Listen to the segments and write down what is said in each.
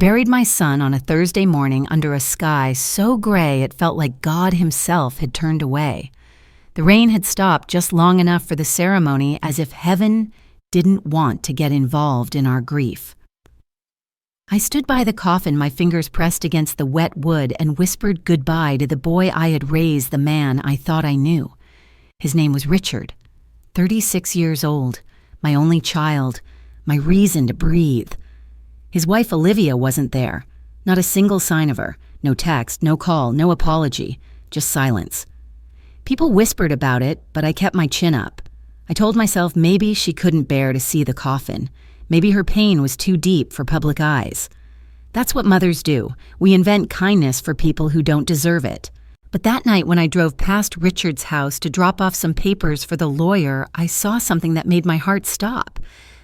buried my son on a Thursday morning under a sky so gray it felt like God himself had turned away. The rain had stopped just long enough for the ceremony, as if heaven didn't want to get involved in our grief. I stood by the coffin, my fingers pressed against the wet wood, and whispered goodbye to the boy I had raised, the man I thought I knew. His name was Richard, 36 years old, my only child, my reason to breathe. His wife Olivia wasn't there, not a single sign of her, no text, no call, no apology, just silence. People whispered about it, but I kept my chin up. I told myself maybe she couldn't bear to see the coffin. Maybe her pain was too deep for public eyes. That's what mothers do. We invent kindness for people who don't deserve it. But that night when I drove past Richard's house to drop off some papers for the lawyer, I saw something that made my heart stop.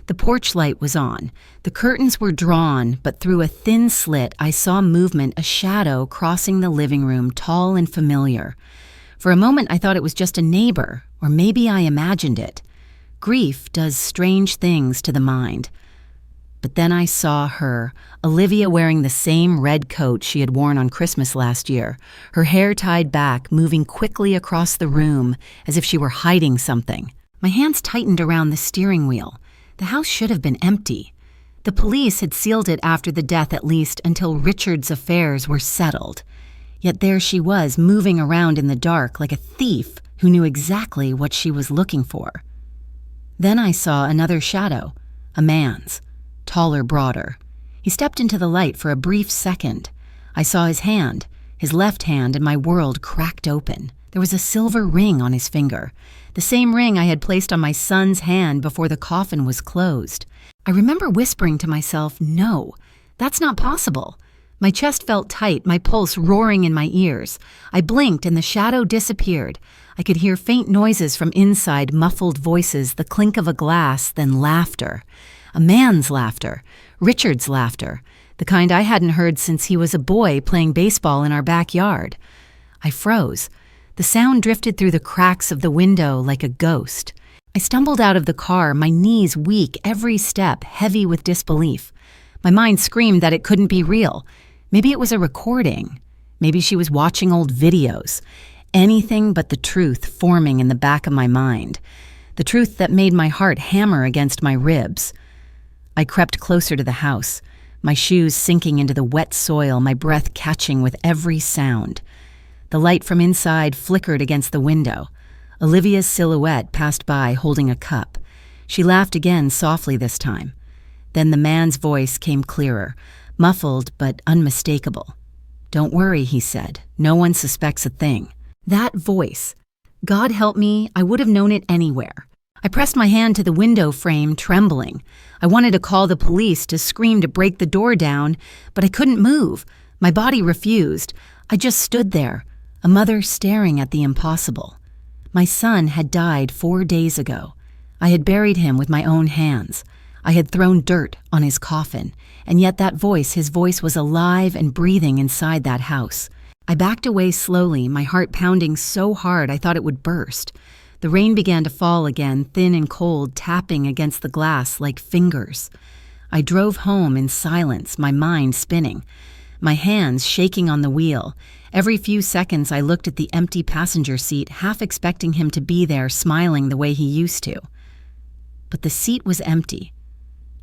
The porch light was on. The curtains were drawn, but through a thin slit I saw movement, a shadow crossing the living room, tall and familiar. For a moment I thought it was just a neighbor, or maybe I imagined it. Grief does strange things to the mind. But then I saw her, Olivia, wearing the same red coat she had worn on Christmas last year, her hair tied back, moving quickly across the room as if she were hiding something. My hands tightened around the steering wheel. The house should have been empty. The police had sealed it after the death, at least until Richard's affairs were settled. Yet there she was, moving around in the dark like a thief who knew exactly what she was looking for. Then I saw another shadow, a man's, taller, broader. He stepped into the light for a brief second. I saw his hand, his left hand, and my world cracked open. There was a silver ring on his finger, the same ring I had placed on my son's hand before the coffin was closed. I remember whispering to myself, no, that's not possible. My chest felt tight, my pulse roaring in my ears. I blinked and the shadow disappeared. I could hear faint noises from inside, muffled voices, the clink of a glass, then laughter. A man's laughter, Richard's laughter, the kind I hadn't heard since he was a boy playing baseball in our backyard. I froze. The sound drifted through the cracks of the window like a ghost. I stumbled out of the car, my knees weak, every step heavy with disbelief. My mind screamed that it couldn't be real. Maybe it was a recording. Maybe she was watching old videos. Anything but the truth forming in the back of my mind. The truth that made my heart hammer against my ribs. I crept closer to the house, my shoes sinking into the wet soil, my breath catching with every sound. The light from inside flickered against the window. Olivia's silhouette passed by holding a cup. She laughed again, softly this time. Then the man's voice came clearer, muffled but unmistakable. "Don't worry," he said. "No one suspects a thing." That voice. God help me, I would have known it anywhere. I pressed my hand to the window frame, trembling. I wanted to call the police, to scream, to break the door down, but I couldn't move. My body refused. I just stood there, a mother staring at the impossible. My son had died 4 days ago. I had buried him with my own hands. I had thrown dirt on his coffin, and yet that voice, his voice, was alive and breathing inside that house. I backed away slowly, my heart pounding so hard I thought it would burst. The rain began to fall again, thin and cold, tapping against the glass like fingers. I drove home in silence, my mind spinning, my hands shaking on the wheel. Every few seconds I looked at the empty passenger seat, half expecting him to be there, smiling the way he used to. But the seat was empty.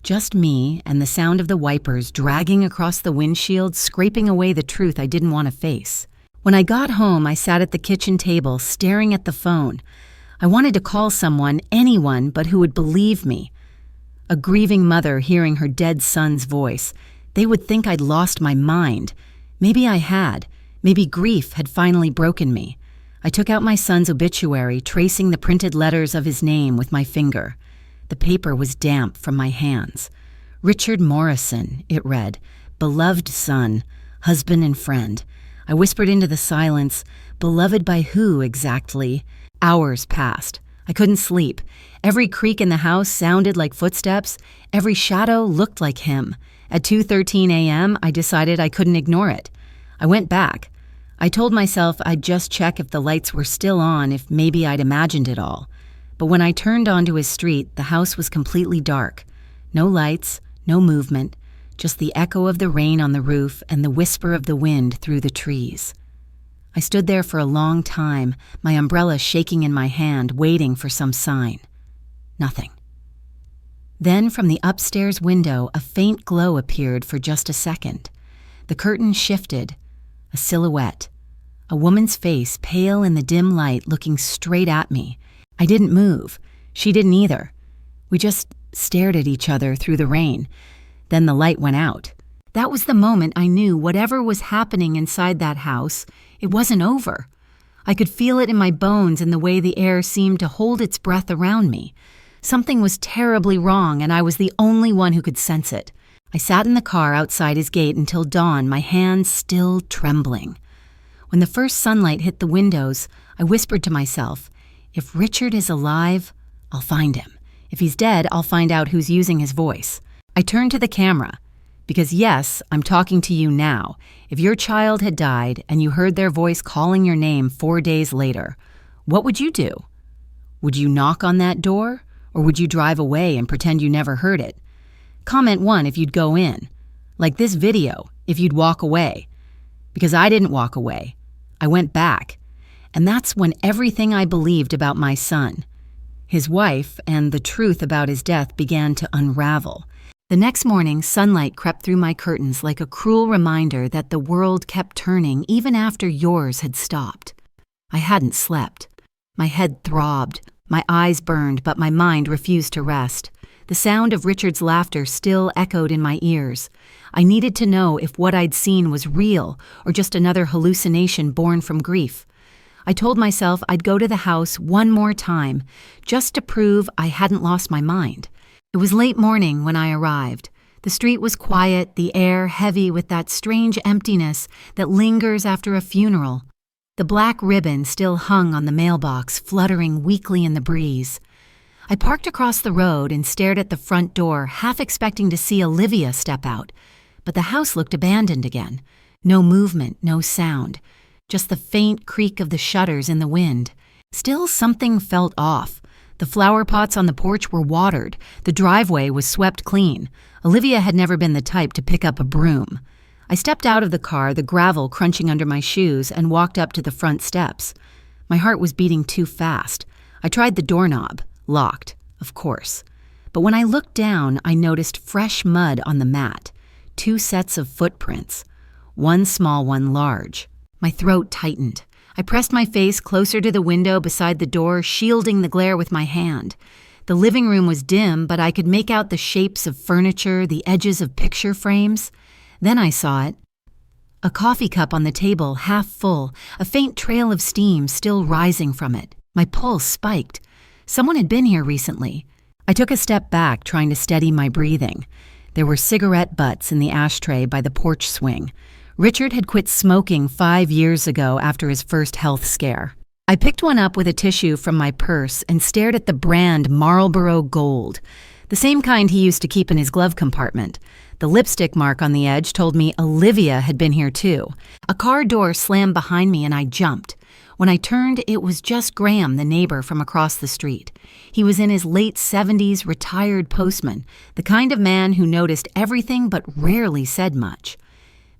Just me and the sound of the wipers dragging across the windshield, scraping away the truth I didn't want to face. When I got home, I sat at the kitchen table, staring at the phone. I wanted to call someone, anyone, but who would believe me. A grieving mother hearing her dead son's voice. They would think I'd lost my mind. Maybe I had. Maybe grief had finally broken me. I took out my son's obituary, tracing the printed letters of his name with my finger. The paper was damp from my hands. Richard Morrison, it read. Beloved son, husband and friend. I whispered into the silence, beloved by who exactly? Hours passed. I couldn't sleep. Every creak in the house sounded like footsteps. Every shadow looked like him. At 2:13 a.m., I decided I couldn't ignore it. I went back. I told myself I'd just check if the lights were still on, if maybe I'd imagined it all. But when I turned onto his street, the house was completely dark. No lights, no movement, just the echo of the rain on the roof and the whisper of the wind through the trees. I stood there for a long time, my umbrella shaking in my hand, waiting for some sign. Nothing. Then from the upstairs window, a faint glow appeared for just a second. The curtain shifted. A silhouette. A woman's face, pale in the dim light, looking straight at me. I didn't move. She didn't either. We just stared at each other through the rain. Then the light went out. That was the moment I knew whatever was happening inside that house, it wasn't over. I could feel it in my bones in the way the air seemed to hold its breath around me. Something was terribly wrong, and I was the only one who could sense it. I sat in the car outside his gate until dawn, my hands still trembling. When the first sunlight hit the windows, I whispered to myself, if Richard is alive, I'll find him. If he's dead, I'll find out who's using his voice. I turned to the camera, because yes, I'm talking to you now. If your child had died and you heard their voice calling your name 4 days later, what would you do? Would you knock on that door? Or would you drive away and pretend you never heard it? Comment 1 if you'd go in. Like this video, if you'd walk away. Because I didn't walk away. I went back. And that's when everything I believed about my son, his wife, and the truth about his death began to unravel. The next morning, sunlight crept through my curtains like a cruel reminder that the world kept turning even after yours had stopped. I hadn't slept. My head throbbed. My eyes burned, but my mind refused to rest. The sound of Richard's laughter still echoed in my ears. I needed to know if what I'd seen was real or just another hallucination born from grief. I told myself I'd go to the house one more time, just to prove I hadn't lost my mind. It was late morning when I arrived. The street was quiet, the air heavy with that strange emptiness that lingers after a funeral. The black ribbon still hung on the mailbox, fluttering weakly in the breeze. I parked across the road and stared at the front door, half expecting to see Olivia step out. But the house looked abandoned again. No movement, no sound. Just the faint creak of the shutters in the wind. Still, something felt off. The flower pots on the porch were watered. The driveway was swept clean. Olivia had never been the type to pick up a broom. I stepped out of the car, the gravel crunching under my shoes, and walked up to the front steps. My heart was beating too fast. I tried the doorknob. Locked, of course. But when I looked down, I noticed fresh mud on the mat. 2 sets of footprints. One small, one large. My throat tightened. I pressed my face closer to the window beside the door, shielding the glare with my hand. The living room was dim, but I could make out the shapes of furniture, the edges of picture frames. Then I saw it. A coffee cup on the table, half full, a faint trail of steam still rising from it. My pulse spiked. Someone had been here recently. I took a step back, trying to steady my breathing. There were cigarette butts in the ashtray by the porch swing. Richard had quit smoking 5 years ago after his first health scare. I picked one up with a tissue from my purse and stared at the brand Marlboro Gold, the same kind he used to keep in his glove compartment. The lipstick mark on the edge told me Olivia had been here too. A car door slammed behind me and I jumped. When I turned, it was just Graham, the neighbor from across the street. He was in his late 70s, retired postman, the kind of man who noticed everything but rarely said much.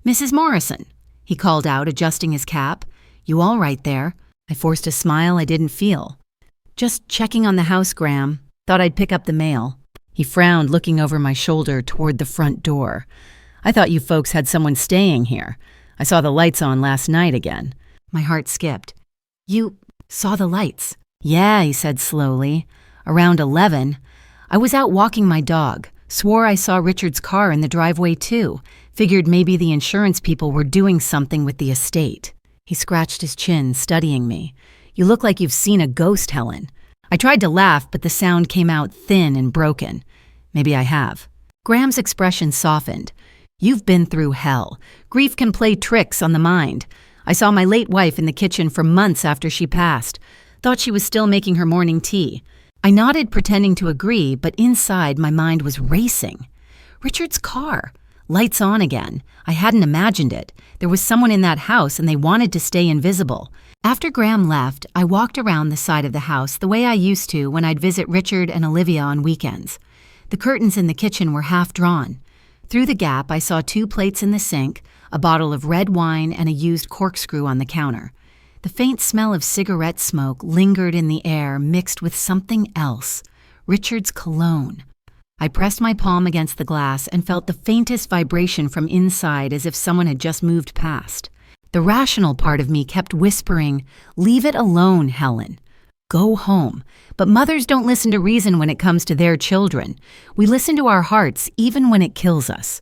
"Mrs. Morrison," he called out, adjusting his cap. "You all right there?" I forced a smile I didn't feel. "Just checking on the house, Graham. Thought I'd pick up the mail." He frowned, looking over my shoulder toward the front door. "I thought you folks had someone staying here. I saw the lights on last night again." My heart skipped. "You saw the lights?" "Yeah," he said slowly. "Around 11. I was out walking my dog. Swore I saw Richard's car in the driveway too. Figured maybe the insurance people were doing something with the estate." He scratched his chin, studying me. "You look like you've seen a ghost, Helen." I tried to laugh, but the sound came out thin and broken. "Maybe I have." Graham's expression softened. "You've been through hell. Grief can play tricks on the mind. I saw my late wife in the kitchen for months after she passed. Thought she was still making her morning tea. I nodded, pretending to agree, but inside my mind was racing. Richard's car. Lights on again. I hadn't imagined it. There was someone in that house and they wanted to stay invisible. After Graham left, I walked around the side of the house the way I used to when I'd visit Richard and Olivia on weekends. The curtains in the kitchen were half drawn. Through the gap, I saw 2 plates in the sink, a bottle of red wine, and a used corkscrew on the counter. The faint smell of cigarette smoke lingered in the air, mixed with something else, Richard's cologne. I pressed my palm against the glass and felt the faintest vibration from inside, as if someone had just moved past. The rational part of me kept whispering, "Leave it alone, Helen. Go home." But mothers don't listen to reason when it comes to their children. We listen to our hearts even when it kills us.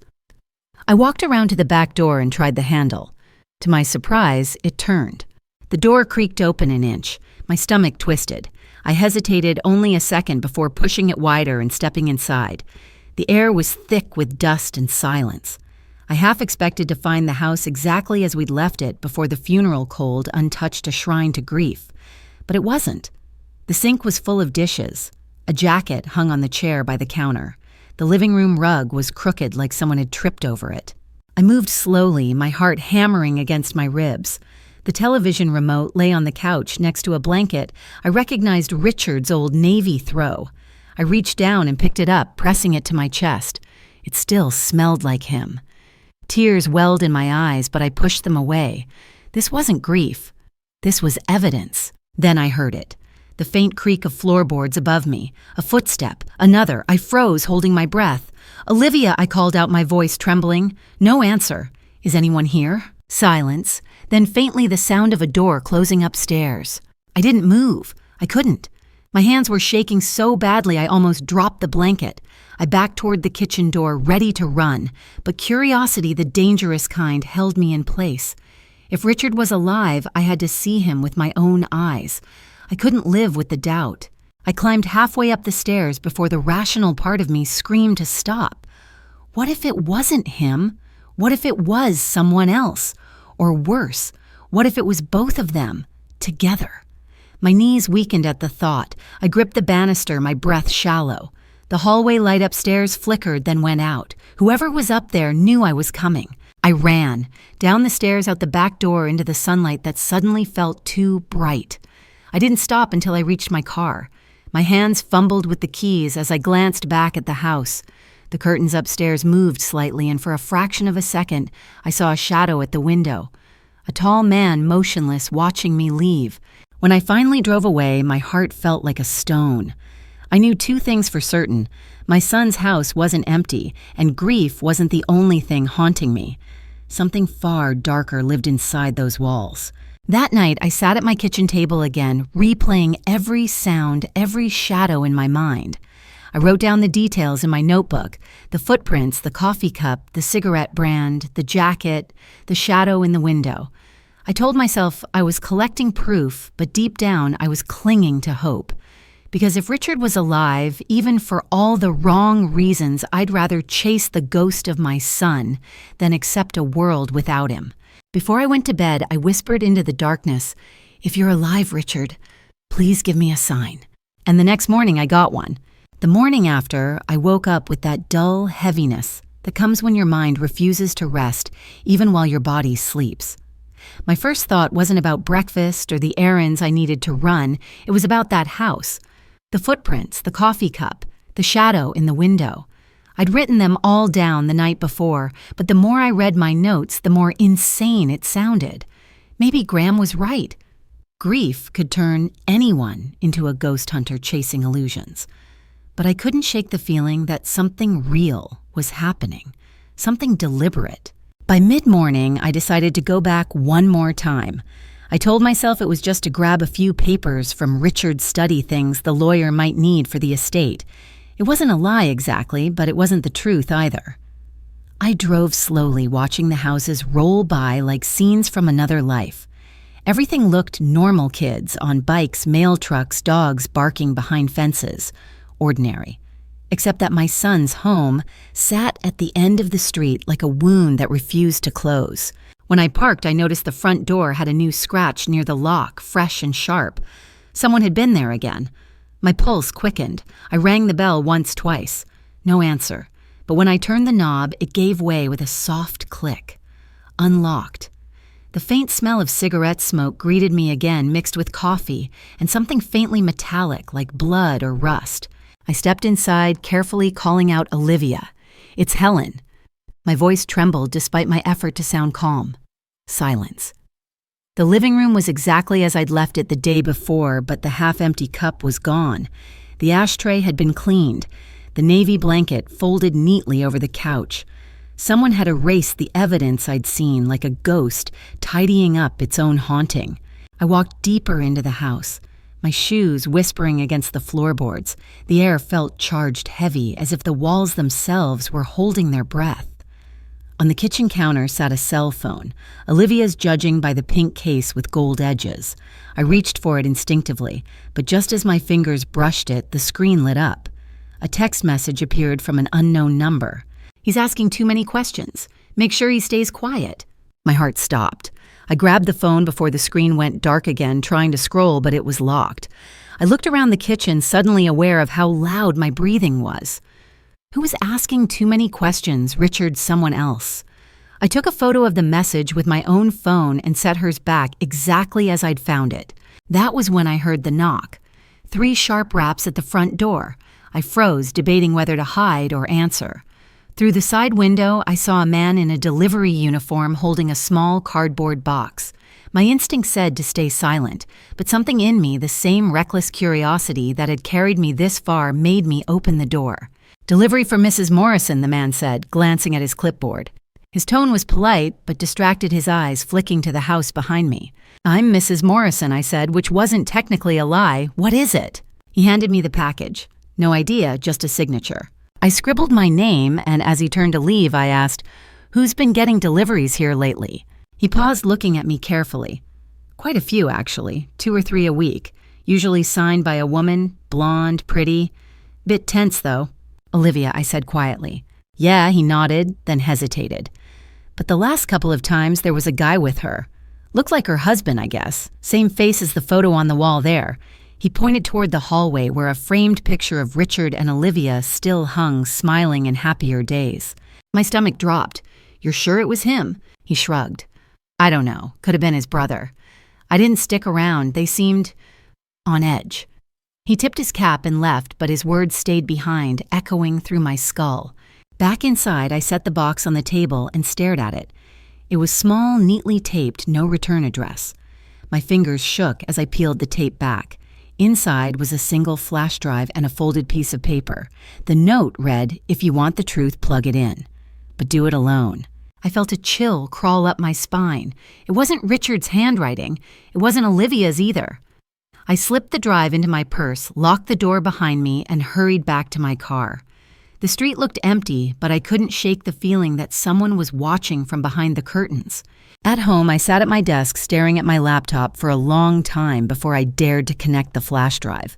I walked around to the back door and tried the handle. To my surprise, it turned. The door creaked open an inch. My stomach twisted. I hesitated only a second before pushing it wider and stepping inside. The air was thick with dust and silence. I half expected to find the house exactly as we'd left it before the funeral cold untouched a shrine to grief. But it wasn't. The sink was full of dishes. A jacket hung on the chair by the counter. The living room rug was crooked like someone had tripped over it. I moved slowly, my heart hammering against my ribs. The television remote lay on the couch next to a blanket. I recognized Richard's old Navy throw. I reached down and picked it up, pressing it to my chest. It still smelled like him. Tears welled in my eyes, but I pushed them away. This wasn't grief. This was evidence. Then I heard it. The faint creak of floorboards above me. A footstep. Another. I froze, holding my breath. "Olivia," I called out, my voice trembling. No answer. "Is anyone here?" Silence. Then faintly the sound of a door closing upstairs. I didn't move. I couldn't. My hands were shaking so badly I almost dropped the blanket. I backed toward the kitchen door, ready to run, but curiosity, the dangerous kind, held me in place. If Richard was alive, I had to see him with my own eyes. I couldn't live with the doubt. I climbed halfway up the stairs before the rational part of me screamed to stop. What if it wasn't him? What if it was someone else? Or worse, what if it was both of them, together? My knees weakened at the thought. I gripped the banister, my breath shallow. The hallway light upstairs flickered, then went out. Whoever was up there knew I was coming. I ran, down the stairs, out the back door, into the sunlight that suddenly felt too bright. I didn't stop until I reached my car. My hands fumbled with the keys as I glanced back at the house. The curtains upstairs moved slightly, and for a fraction of a second, I saw a shadow at the window. A tall man, motionless, watching me leave. When I finally drove away, my heart felt like a stone. I knew 2 things for certain. My son's house wasn't empty, and grief wasn't the only thing haunting me. Something far darker lived inside those walls. That night, I sat at my kitchen table again, replaying every sound, every shadow in my mind. I wrote down the details in my notebook, the footprints, the coffee cup, the cigarette brand, the jacket, the shadow in the window. I told myself I was collecting proof, but deep down I was clinging to hope. Because if Richard was alive, even for all the wrong reasons, I'd rather chase the ghost of my son than accept a world without him. Before I went to bed, I whispered into the darkness, "If you're alive, Richard, please give me a sign." And the next morning I got one. The morning after, I woke up with that dull heaviness that comes when your mind refuses to rest, even while your body sleeps. My first thought wasn't about breakfast or the errands I needed to run. It was about that house. The footprints, the coffee cup, the shadow in the window. I'd written them all down the night before, but the more I read my notes, the more insane it sounded. Maybe Graham was right. Grief could turn anyone into a ghost hunter chasing illusions. But I couldn't shake the feeling that something real was happening, something deliberate. By mid-morning, I decided to go back one more time. I told myself it was just to grab a few papers from Richard's study things the lawyer might need for the estate. It wasn't a lie exactly, but it wasn't the truth either. I drove slowly, watching the houses roll by like scenes from another life. Everything looked normal: kids on bikes, mail trucks, dogs barking behind fences. Ordinary. Except that my son's home sat at the end of the street like a wound that refused to close. When I parked, I noticed the front door had a new scratch near the lock, fresh and sharp. Someone had been there again. My pulse quickened. I rang the bell once, twice. No answer. But when I turned the knob, it gave way with a soft click. Unlocked. The faint smell of cigarette smoke greeted me again, mixed with coffee and something faintly metallic like blood or rust. I stepped inside, carefully calling out Olivia. "It's Helen." My voice trembled despite my effort to sound calm. Silence. The living room was exactly as I'd left it the day before, but the half-empty cup was gone. The ashtray had been cleaned, the navy blanket folded neatly over the couch. Someone had erased the evidence I'd seen like a ghost, tidying up its own haunting. I walked deeper into the house, my shoes whispering against the floorboards. The air felt charged heavy, as if the walls themselves were holding their breath. On the kitchen counter sat a cell phone, Olivia's judging by the pink case with gold edges. I reached for it instinctively, but just as my fingers brushed it, the screen lit up. A text message appeared from an unknown number. "He's asking too many questions. Make sure he stays quiet." My heart stopped. I grabbed the phone before the screen went dark again, trying to scroll, but it was locked. I looked around the kitchen, suddenly aware of how loud my breathing was. Who was asking too many questions? Richard, someone else. I took a photo of the message with my own phone and set hers back exactly as I'd found it. That was when I heard the knock. 3 sharp raps at the front door. I froze, debating whether to hide or answer. Through the side window, I saw a man in a delivery uniform holding a small cardboard box. My instinct said to stay silent, but something in me, the same reckless curiosity that had carried me this far, made me open the door. "Delivery for Mrs. Morrison," the man said, glancing at his clipboard. His tone was polite, but distracted his eyes, flicking to the house behind me. "I'm Mrs. Morrison," I said, which wasn't technically a lie. "What is it?" He handed me the package. No idea, just a signature. I scribbled my name, and as he turned to leave, I asked, "Who's been getting deliveries here lately?" He paused, looking at me carefully. "Quite a few, actually, 2 or 3 a week, usually signed by a woman, blonde, pretty. Bit tense, though." "Olivia," I said quietly. "Yeah," he nodded, then hesitated. "But the last couple of times there was a guy with her. Looked like her husband, I guess. Same face as the photo on the wall there." He pointed toward the hallway where a framed picture of Richard and Olivia still hung, smiling in happier days. My stomach dropped. "You're sure it was him?" He shrugged. "I don't know. Could have been his brother." I didn't stick around. They seemed on edge. He tipped his cap and left, but his words stayed behind, echoing through my skull. Back inside, I set the box on the table and stared at it. It was small, neatly taped, no return address. My fingers shook as I peeled the tape back. Inside was a single flash drive and a folded piece of paper. The note read, "If you want the truth, plug it in. But do it alone." I felt a chill crawl up my spine. It wasn't Richard's handwriting. It wasn't Olivia's either. I slipped the drive into my purse, locked the door behind me, and hurried back to my car. The street looked empty, but I couldn't shake the feeling that someone was watching from behind the curtains. At home, I sat at my desk staring at my laptop for a long time before I dared to connect the flash drive.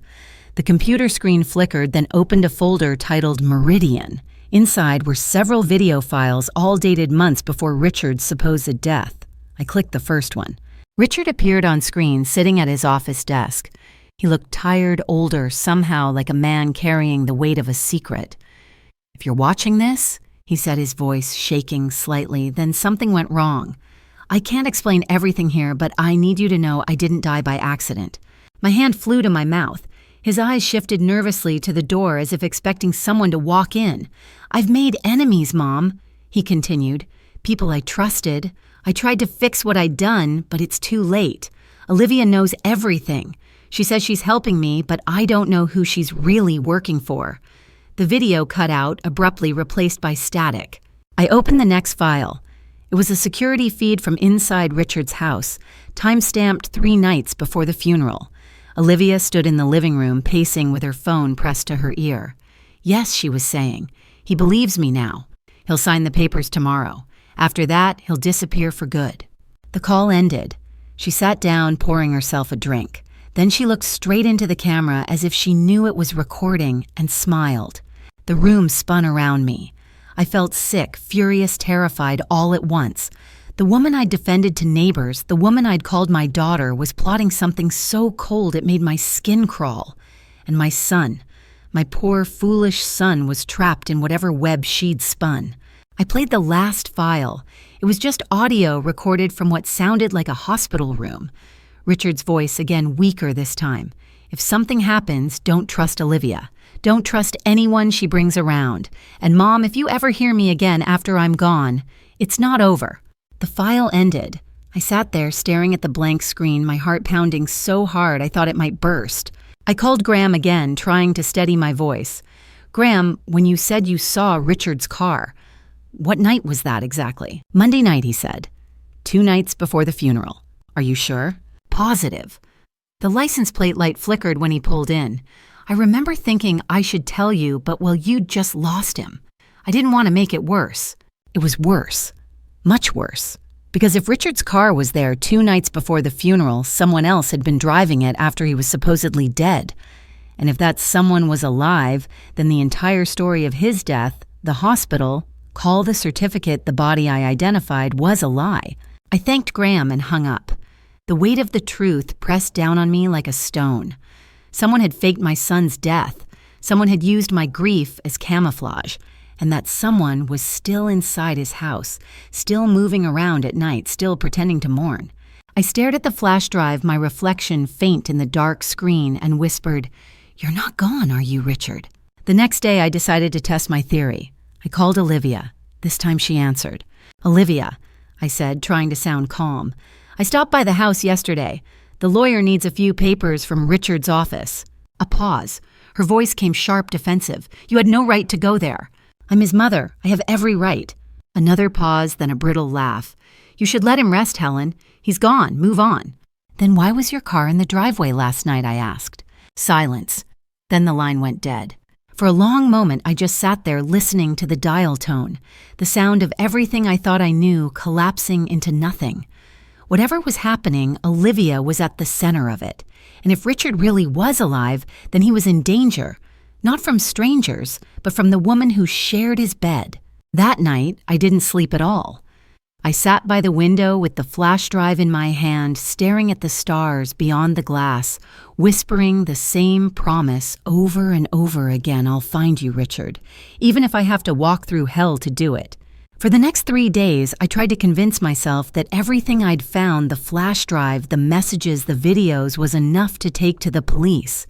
The computer screen flickered, then opened a folder titled Meridian. Inside were several video files, all dated months before Richard's supposed death. I clicked the first one. Richard appeared on screen, sitting at his office desk. He looked tired, older, somehow like a man carrying the weight of a secret. "If you're watching this," he said, his voice shaking slightly, "then something went wrong. I can't explain everything here, but I need you to know I didn't die by accident." My hand flew to my mouth. His eyes shifted nervously to the door as if expecting someone to walk in. "I've made enemies, Mom," he continued. "People I trusted. I tried to fix what I'd done, but it's too late. Olivia knows everything. She says she's helping me, but I don't know who she's really working for." The video cut out, abruptly replaced by static. I opened the next file. It was a security feed from inside Richard's house, time-stamped 3 nights before the funeral. Olivia stood in the living room, pacing with her phone pressed to her ear. "Yes," she was saying. "He believes me now. He'll sign the papers tomorrow. After that, he'll disappear for good." The call ended. She sat down, pouring herself a drink. Then she looked straight into the camera as if she knew it was recording and smiled. The room spun around me. I felt sick, furious, terrified all at once. The woman I'd defended to neighbors, the woman I'd called my daughter, was plotting something so cold it made my skin crawl. And my son, my poor, foolish son, was trapped in whatever web she'd spun. I played the last file. It was just audio recorded from what sounded like a hospital room. Richard's voice, again weaker this time. "If something happens, don't trust Olivia. Don't trust anyone she brings around. And Mom, if you ever hear me again after I'm gone, it's not over." The file ended. I sat there staring at the blank screen, my heart pounding so hard I thought it might burst. I called Graham again, trying to steady my voice. "Graham, when you said you saw Richard's car, what night was that exactly?" "Monday night," he said. 2 nights before the funeral. "Are you sure?" "Positive." The license plate light flickered when he pulled in. I remember thinking I should tell you, but well, you'd just lost him. I didn't want to make it worse. It was worse. Much worse. Because if Richard's car was there 2 nights before the funeral, someone else had been driving it after he was supposedly dead. And if that someone was alive, then the entire story of his death, the hospital, call the certificate the body I identified, was a lie. I thanked Graham and hung up. The weight of the truth pressed down on me like a stone. Someone had faked my son's death. Someone had used my grief as camouflage. And that someone was still inside his house, still moving around at night, still pretending to mourn. I stared at the flash drive, my reflection faint in the dark screen, and whispered, "You're not gone, are you, Richard?" The next day, I decided to test my theory. I called Olivia. This time she answered. "Olivia," I said, trying to sound calm. "I stopped by the house yesterday. The lawyer needs a few papers from Richard's office." A pause. Her voice came sharp, defensive. "You had no right to go there." "I'm his mother. I have every right." Another pause, then a brittle laugh. "You should let him rest, Helen. He's gone. Move on." "Then why was your car in the driveway last night?" I asked. Silence. Then the line went dead. For a long moment, I just sat there listening to the dial tone, the sound of everything I thought I knew collapsing into nothing. Whatever was happening, Olivia was at the center of it. And if Richard really was alive, then he was in danger. Not from strangers, but from the woman who shared his bed. That night, I didn't sleep at all. I sat by the window with the flash drive in my hand, staring at the stars beyond the glass, whispering the same promise over and over again, "I'll find you, Richard," even if I have to walk through hell to do it. For the next 3 days, I tried to convince myself that everything I'd found, the flash drive, the messages, the videos, was enough to take to the police.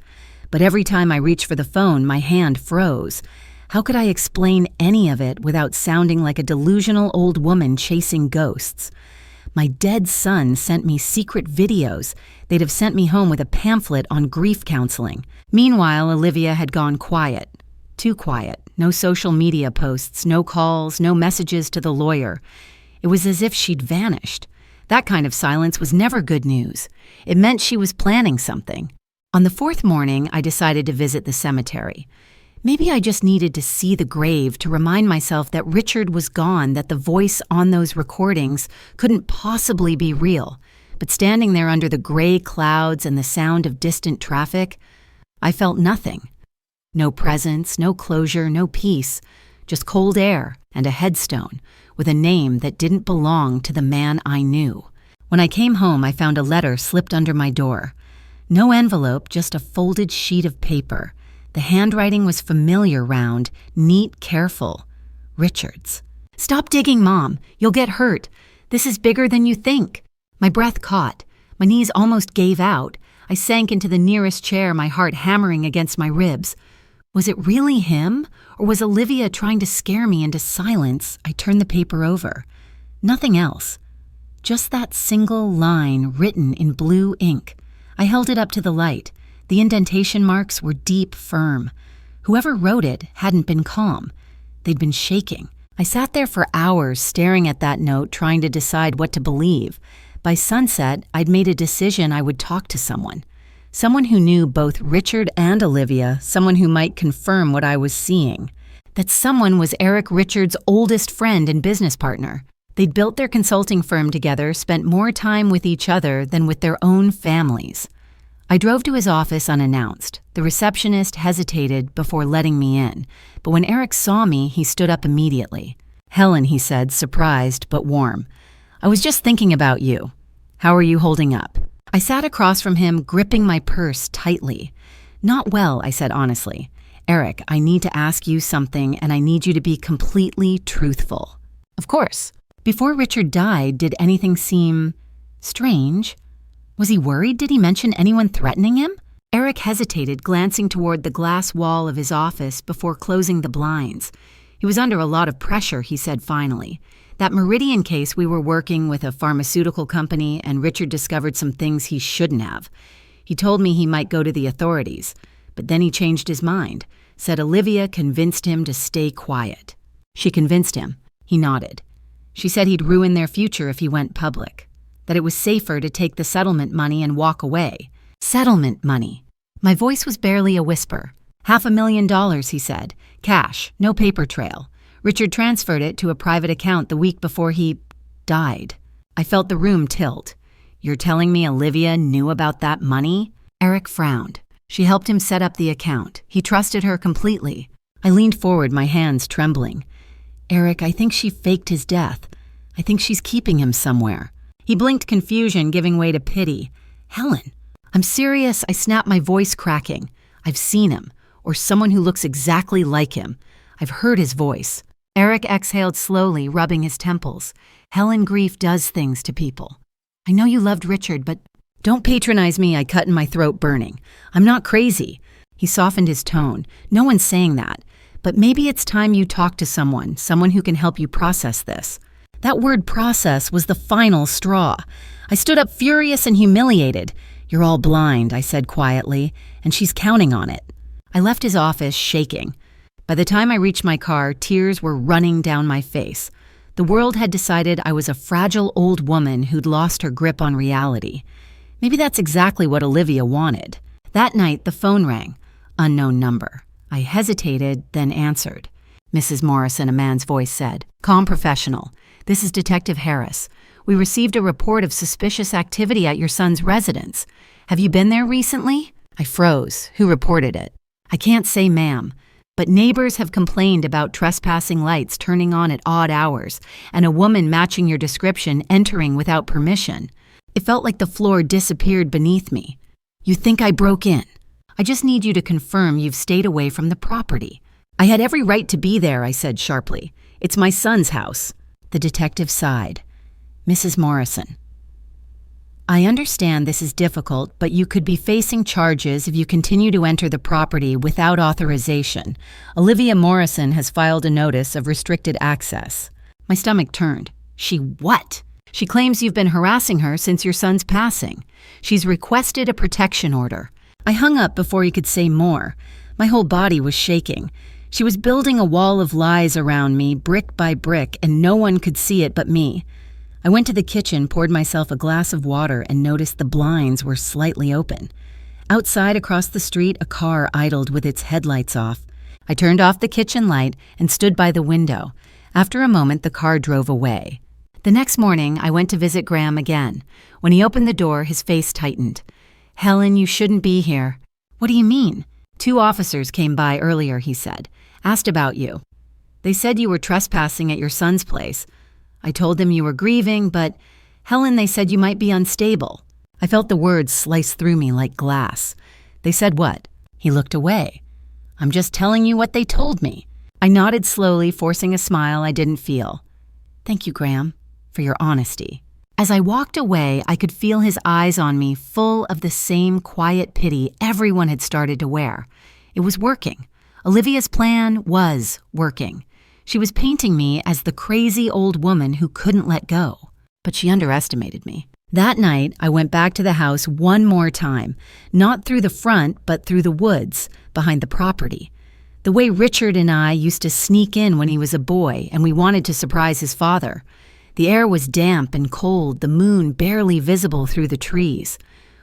But every time I reached for the phone, my hand froze. How could I explain any of it without sounding like a delusional old woman chasing ghosts? My dead son sent me secret videos. They'd have sent me home with a pamphlet on grief counseling. Meanwhile, Olivia had gone quiet. Too quiet. No social media posts, no calls, no messages to the lawyer. It was as if she'd vanished. That kind of silence was never good news. It meant she was planning something. On the 4th morning, I decided to visit the cemetery. Maybe I just needed to see the grave to remind myself that Richard was gone, that the voice on those recordings couldn't possibly be real. But standing there under the gray clouds and the sound of distant traffic, I felt nothing. No presence, no closure, no peace, just cold air and a headstone with a name that didn't belong to the man I knew. When I came home, I found a letter slipped under my door. No envelope, just a folded sheet of paper. The handwriting was familiar, round, neat, careful. Richard's. "Stop digging, Mom. You'll get hurt. This is bigger than you think." My breath caught. My knees almost gave out. I sank into the nearest chair, my heart hammering against my ribs. Was it really him, or was Olivia trying to scare me into silence? I turned the paper over. Nothing else. Just that single line written in blue ink. I held it up to the light. The indentation marks were deep, firm. Whoever wrote it hadn't been calm. They'd been shaking. I sat there for hours staring at that note, trying to decide what to believe. By sunset, I'd made a decision I would talk to someone. Someone who knew both Richard and Olivia, someone who might confirm what I was seeing. That someone was Eric Richards' oldest friend and business partner. They'd built their consulting firm together, spent more time with each other than with their own families. I drove to his office unannounced. The receptionist hesitated before letting me in, but when Eric saw me, he stood up immediately. "Helen," he said, surprised but warm. "I was just thinking about you. How are you holding up?" I sat across from him, gripping my purse tightly. "Not well," I said honestly. "Eric, I need to ask you something, and I need you to be completely truthful." "Of course." "Before Richard died, did anything seem strange? Was he worried? Did he mention anyone threatening him?" Eric hesitated, glancing toward the glass wall of his office before closing the blinds. He was under a lot of pressure, he said finally. That Meridian case, we were working with a pharmaceutical company, and Richard discovered some things he shouldn't have. He told me he might go to the authorities, but then he changed his mind, said Olivia convinced him to stay quiet. She convinced him. He nodded. She said he'd ruin their future if he went public, that it was safer to take the settlement money and walk away. Settlement money. My voice was barely a whisper. $500,000, he said. Cash, no paper trail. Richard transferred it to a private account the week before he died. I felt the room tilt. You're telling me Olivia knew about that money? Eric frowned. She helped him set up the account. He trusted her completely. I leaned forward, my hands trembling. Eric, I think she faked his death. I think she's keeping him somewhere. He blinked, confusion giving way to pity. Helen, I'm serious, I snapped, my voice cracking. I've seen him, or someone who looks exactly like him. I've heard his voice. Eric exhaled slowly, rubbing his temples. Helen, grief does things to people. I know you loved Richard, but don't patronize me, I cut in, my throat burning. I'm not crazy. He softened his tone. No one's saying that. But maybe it's time you talk to someone who can help you process this. That word process was the final straw. I stood up furious and humiliated. You're all blind, I said quietly, and she's counting on it. I left his office shaking. By the time I reached my car, tears were running down my face. The world had decided I was a fragile old woman who'd lost her grip on reality. Maybe that's exactly what Olivia wanted. That night, the phone rang. Unknown number. I hesitated, then answered. Mrs. Morrison, a man's voice said. Calm, professional. This is Detective Harris. We received a report of suspicious activity at your son's residence. Have you been there recently? I froze. Who reported it? I can't say, ma'am. But neighbors have complained about trespassing lights turning on at odd hours and a woman matching your description entering without permission. It felt like the floor disappeared beneath me. You think I broke in? I just need you to confirm you've stayed away from the property. I had every right to be there, I said sharply. It's my son's house. The detective sighed. Mrs. Morrison. I understand this is difficult, but you could be facing charges if you continue to enter the property without authorization. Olivia Morrison has filed a notice of restricted access. My stomach turned. She what? She claims you've been harassing her since your son's passing. She's requested a protection order. I hung up before he could say more. My whole body was shaking. She was building a wall of lies around me, brick by brick, and no one could see it but me. I went to the kitchen, poured myself a glass of water, and noticed the blinds were slightly open. Outside, across the street, a car idled with its headlights off. I turned off the kitchen light and stood by the window. After a moment, the car drove away. The next morning, I went to visit Graham again. When he opened the door, his face tightened. Helen, you shouldn't be here. What do you mean? 2 officers came by earlier, he said. Asked about you. They said you were trespassing at your son's place. I told them you were grieving, but Helen, they said you might be unstable. I felt the words slice through me like glass. They said what? He looked away. I'm just telling you what they told me. I nodded slowly, forcing a smile I didn't feel. Thank you, Graham, for your honesty. As I walked away, I could feel his eyes on me, full of the same quiet pity everyone had started to wear. It was working. Olivia's plan was working. She was painting me as the crazy old woman who couldn't let go. But she underestimated me. That night, I went back to the house one more time, not through the front, but through the woods, behind the property. The way Richard and I used to sneak in when he was a boy, and we wanted to surprise his father. The air was damp and cold, the moon barely visible through the trees.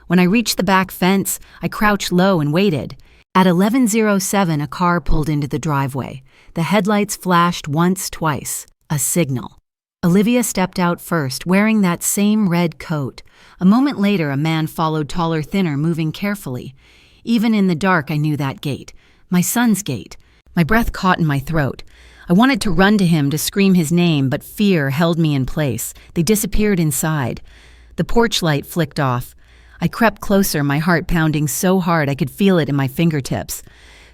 When I reached the back fence, I crouched low and waited. At 11:07, a car pulled into the driveway. The headlights flashed once, twice. A signal. Olivia stepped out first, wearing that same red coat. A moment later, a man followed, taller, thinner, moving carefully. Even in the dark, I knew that gait. My son's gait. My breath caught in my throat. I wanted to run to him to scream his name, but fear held me in place. They disappeared inside. The porch light flicked off. I crept closer, my heart pounding so hard I could feel it in my fingertips.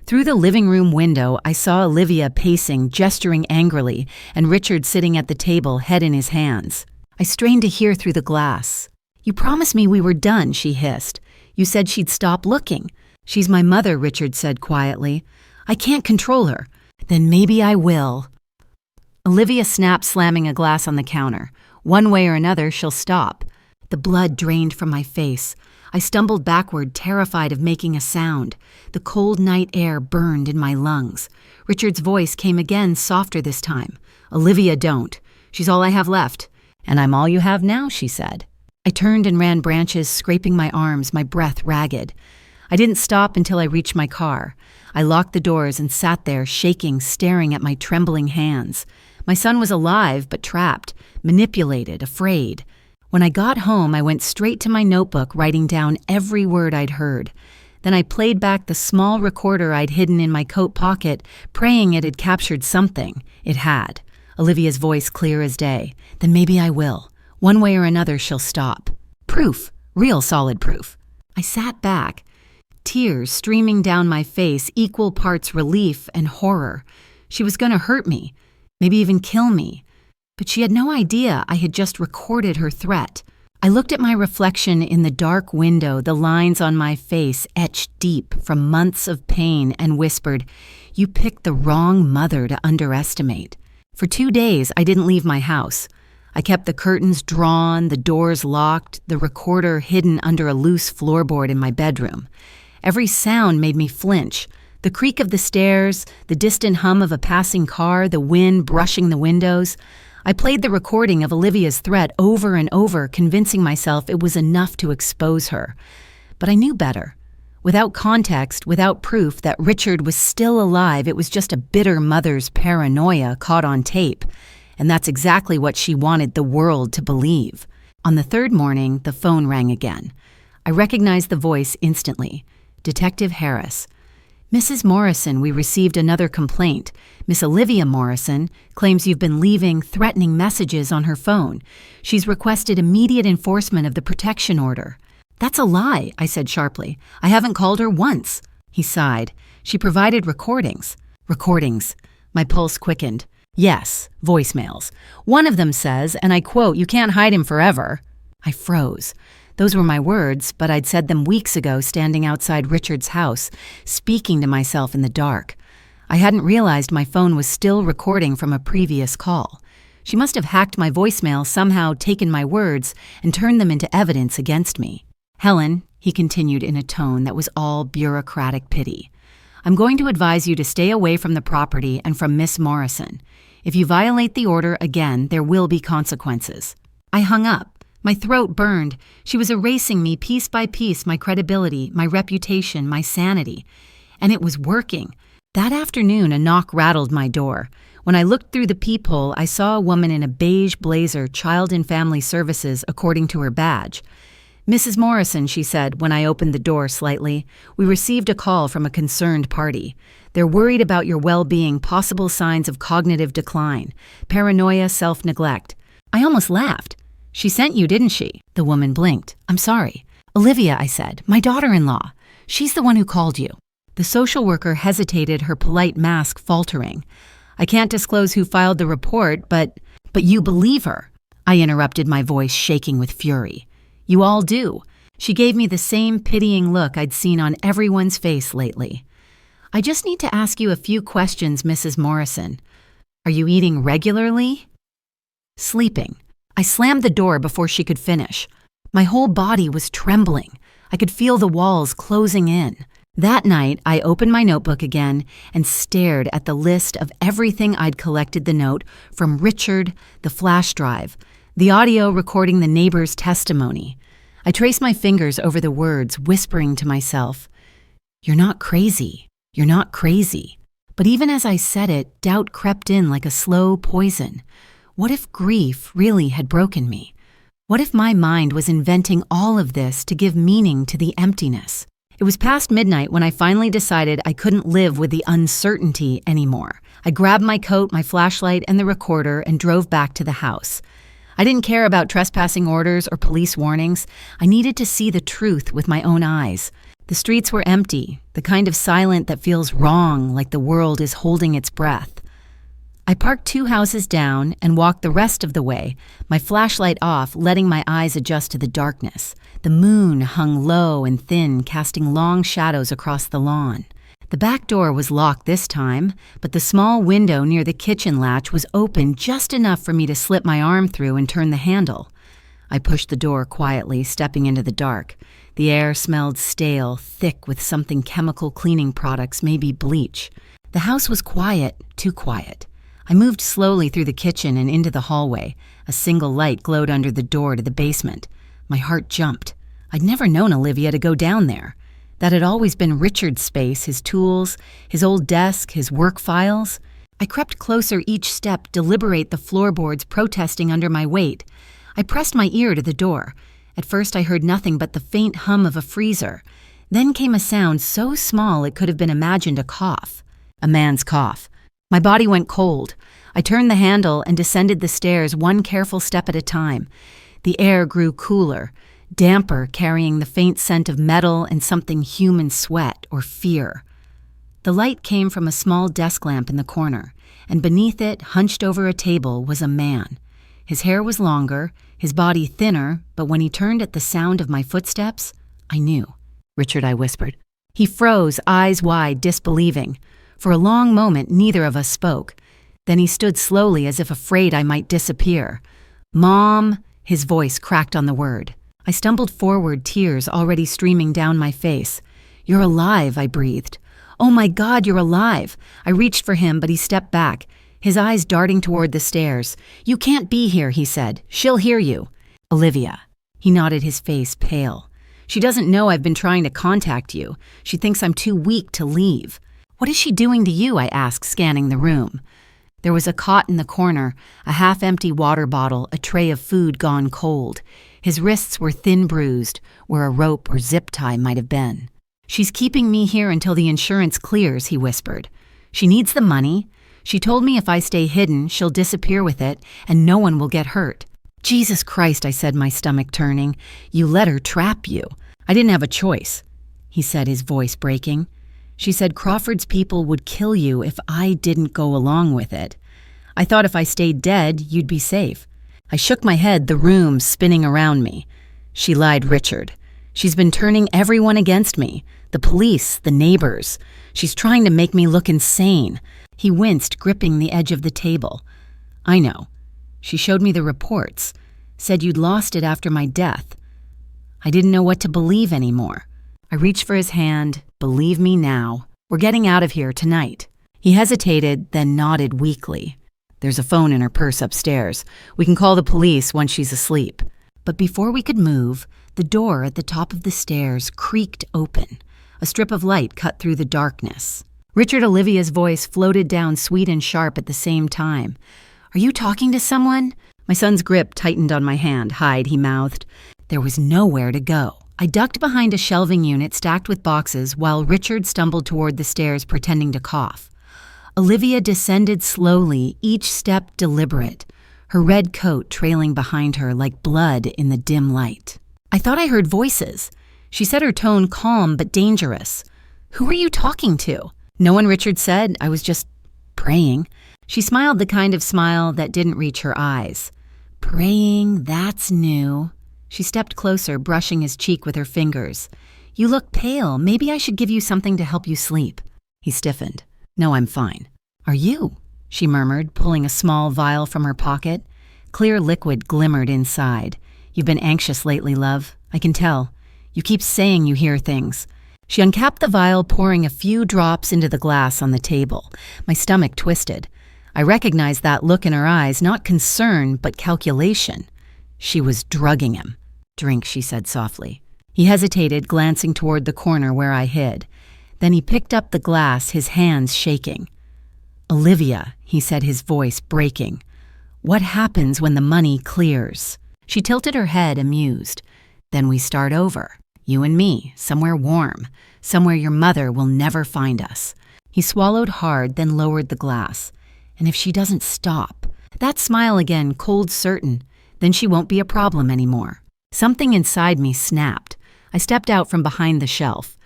Through the living room window, I saw Olivia pacing, gesturing angrily, and Richard sitting at the table, head in his hands. I strained to hear through the glass. You promised me we were done, she hissed. You said she'd stop looking. She's my mother, Richard said quietly. I can't control her. Then maybe I will. Olivia snapped, slamming a glass on the counter. One way or another, she'll stop. The blood drained from my face. I stumbled backward, terrified of making a sound. The cold night air burned in my lungs. Richard's voice came again, softer this time. Olivia, don't. She's all I have left. And I'm all you have now, she said. I turned and ran branches, scraping my arms, my breath ragged. I didn't stop until I reached my car. I locked the doors and sat there, shaking, staring at my trembling hands. My son was alive, but trapped, manipulated, afraid. When I got home, I went straight to my notebook, writing down every word I'd heard. Then I played back the small recorder I'd hidden in my coat pocket, praying it had captured something. It had. Olivia's voice clear as day. Then maybe I will. One way or another, she'll stop. Proof. Real solid proof. I sat back, tears streaming down my face, equal parts relief and horror. She was going to hurt me, maybe even kill me. But she had no idea I had just recorded her threat. I looked at my reflection in the dark window, the lines on my face etched deep from months of pain, and whispered, "You picked the wrong mother to underestimate." For 2 days, I didn't leave my house. I kept the curtains drawn, the doors locked, the recorder hidden under a loose floorboard in my bedroom. Every sound made me flinch. The creak of the stairs, the distant hum of a passing car, the wind brushing the windows. I played the recording of Olivia's threat over and over, convincing myself it was enough to expose her. But I knew better. Without context, without proof that Richard was still alive, it was just a bitter mother's paranoia caught on tape. And that's exactly what she wanted the world to believe. On the third morning, the phone rang again. I recognized the voice instantly. Detective Harris. Mrs. Morrison, we received another complaint. Miss Olivia Morrison claims you've been leaving threatening messages on her phone. She's requested immediate enforcement of the protection order. That's a lie, I said sharply. I haven't called her once. He sighed. She provided recordings. Recordings. My pulse quickened. Yes, voicemails. One of them says, and I quote, "You can't hide him forever." I froze. Those were my words, but I'd said them weeks ago standing outside Richard's house, speaking to myself in the dark. I hadn't realized my phone was still recording from a previous call. She must have hacked my voicemail, somehow taken my words, and turned them into evidence against me. Helen, he continued in a tone that was all bureaucratic pity, I'm going to advise you to stay away from the property and from Miss Morrison. If you violate the order again, there will be consequences. I hung up. My throat burned. She was erasing me piece by piece, my credibility, my reputation, my sanity. And it was working. That afternoon, a knock rattled my door. When I looked through the peephole, I saw a woman in a beige blazer, Child and Family Services, according to her badge. Mrs. Morrison, she said when I opened the door slightly, we received a call from a concerned party. They're worried about your well-being, possible signs of cognitive decline, paranoia, self-neglect. I almost laughed. She sent you, didn't she? The woman blinked. I'm sorry. Olivia, I said, my daughter-in-law. She's the one who called you. The social worker hesitated, her polite mask faltering. I can't disclose who filed the report, but you believe her. I interrupted, my voice shaking with fury. You all do. She gave me the same pitying look I'd seen on everyone's face lately. I just need to ask you a few questions, Mrs. Morrison. Are you eating regularly? Sleeping. I slammed the door before she could finish. My whole body was trembling. I could feel the walls closing in. That night, I opened my notebook again and stared at the list of everything I'd collected the note from Richard, the flash drive, the audio recording the neighbor's testimony. I traced my fingers over the words, whispering to myself, "You're not crazy. You're not crazy." But even as I said it, doubt crept in like a slow poison. What if grief really had broken me? What if my mind was inventing all of this to give meaning to the emptiness? It was past midnight when I finally decided I couldn't live with the uncertainty anymore. I grabbed my coat, my flashlight, and the recorder and drove back to the house. I didn't care about trespassing orders or police warnings. I needed to see the truth with my own eyes. The streets were empty, the kind of silent that feels wrong, like the world is holding its breath. I parked 2 houses down and walked the rest of the way, my flashlight off, letting my eyes adjust to the darkness. The moon hung low and thin, casting long shadows across the lawn. The back door was locked this time, but the small window near the kitchen latch was open just enough for me to slip my arm through and turn the handle. I pushed the door quietly, stepping into the dark. The air smelled stale, thick with something chemical cleaning products, maybe bleach. The house was quiet, too quiet. I moved slowly through the kitchen and into the hallway. A single light glowed under the door to the basement. My heart jumped. I'd never known Olivia to go down there. That had always been Richard's space, his tools, his old desk, his work files. I crept closer each step, deliberate the floorboards protesting under my weight. I pressed my ear to the door. At first I heard nothing but the faint hum of a freezer. Then came a sound so small it could have been imagined a cough. A man's cough. My body went cold. I turned the handle and descended the stairs one careful step at a time. The air grew cooler, damper, carrying the faint scent of metal and something human sweat or fear. The light came from a small desk lamp in the corner, and beneath it, hunched over a table, was a man. His hair was longer, his body thinner, but when he turned at the sound of my footsteps, I knew. "Richard," I whispered. He froze, eyes wide, disbelieving. For a long moment, neither of us spoke. Then he stood slowly as if afraid I might disappear. "Mom," his voice cracked on the word. I stumbled forward, tears already streaming down my face. "You're alive," I breathed. "Oh my God, you're alive." I reached for him, but he stepped back, his eyes darting toward the stairs. "You can't be here," he said. "She'll hear you." "Olivia." He nodded, his face pale. "She doesn't know I've been trying to contact you. She thinks I'm too weak to leave." "What is she doing to you?" I asked, scanning the room. There was a cot in the corner, a half-empty water bottle, a tray of food gone cold. His wrists were thin bruised, where a rope or zip tie might have been. "She's keeping me here until the insurance clears," he whispered. "She needs the money. She told me if I stay hidden, she'll disappear with it, and no one will get hurt." "Jesus Christ," I said, my stomach turning. "You let her trap you." "I didn't have a choice," he said, his voice breaking. "She said Crawford's people would kill you if I didn't go along with it. I thought if I stayed dead, you'd be safe." I shook my head, the room spinning around me. "She lied, Richard. She's been turning everyone against me. The police, the neighbors. She's trying to make me look insane." He winced, gripping the edge of the table. "I know. She showed me the reports. Said you'd lost it after my death. I didn't know what to believe anymore." I reached for his hand. "Believe me now. We're getting out of here tonight." He hesitated, then nodded weakly. "There's a phone in her purse upstairs. We can call the police once she's asleep." But before we could move, the door at the top of the stairs creaked open. A strip of light cut through the darkness. Richard Olivia's voice floated down sweet and sharp at the same time. "Are you talking to someone?" My son's grip tightened on my hand. "Hide," he mouthed. There was nowhere to go. I ducked behind a shelving unit stacked with boxes while Richard stumbled toward the stairs, pretending to cough. Olivia descended slowly, each step deliberate, her red coat trailing behind her like blood in the dim light. I thought I heard voices. She said, her tone calm but dangerous. "Who are you talking to?" "No one," Richard said. "I was just praying." She smiled, the kind of smile that didn't reach her eyes. "Praying, that's new." She stepped closer, brushing his cheek with her fingers. "You look pale. Maybe I should give you something to help you sleep." He stiffened. "No, I'm fine." "Are you?" she murmured, pulling a small vial from her pocket. Clear liquid glimmered inside. "You've been anxious lately, love. I can tell. You keep saying you hear things." She uncapped the vial, pouring a few drops into the glass on the table. My stomach twisted. I recognized that look in her eyes, not concern, but calculation. She was drugging him. "Drink," she said softly. He hesitated, glancing toward the corner where I hid. Then he picked up the glass, his hands shaking. "Olivia," he said, his voice breaking. "What happens when the money clears?" She tilted her head, amused. "Then we start over. You and me, somewhere warm, somewhere your mother will never find us." He swallowed hard, then lowered the glass. "And if she doesn't stop," that smile again, cold certain, "then she won't be a problem anymore." Something inside me snapped. I stepped out from behind the shelf.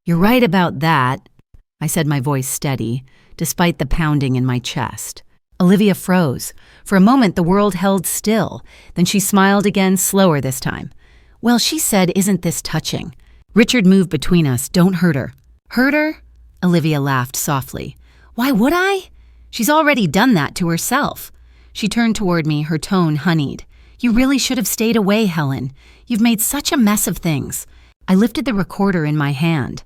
"You're right about that," I said, my voice steady, despite the pounding in my chest. Olivia froze. For a moment, the world held still. Then she smiled again, slower this time. "Well, she said, isn't this touching?" Richard moved between us. "Don't hurt her." "Hurt her?" Olivia laughed softly. "Why would I? She's already done that to herself." She turned toward me, her tone honeyed. "You really should have stayed away, Helen. You've made such a mess of things." I lifted the recorder in my hand.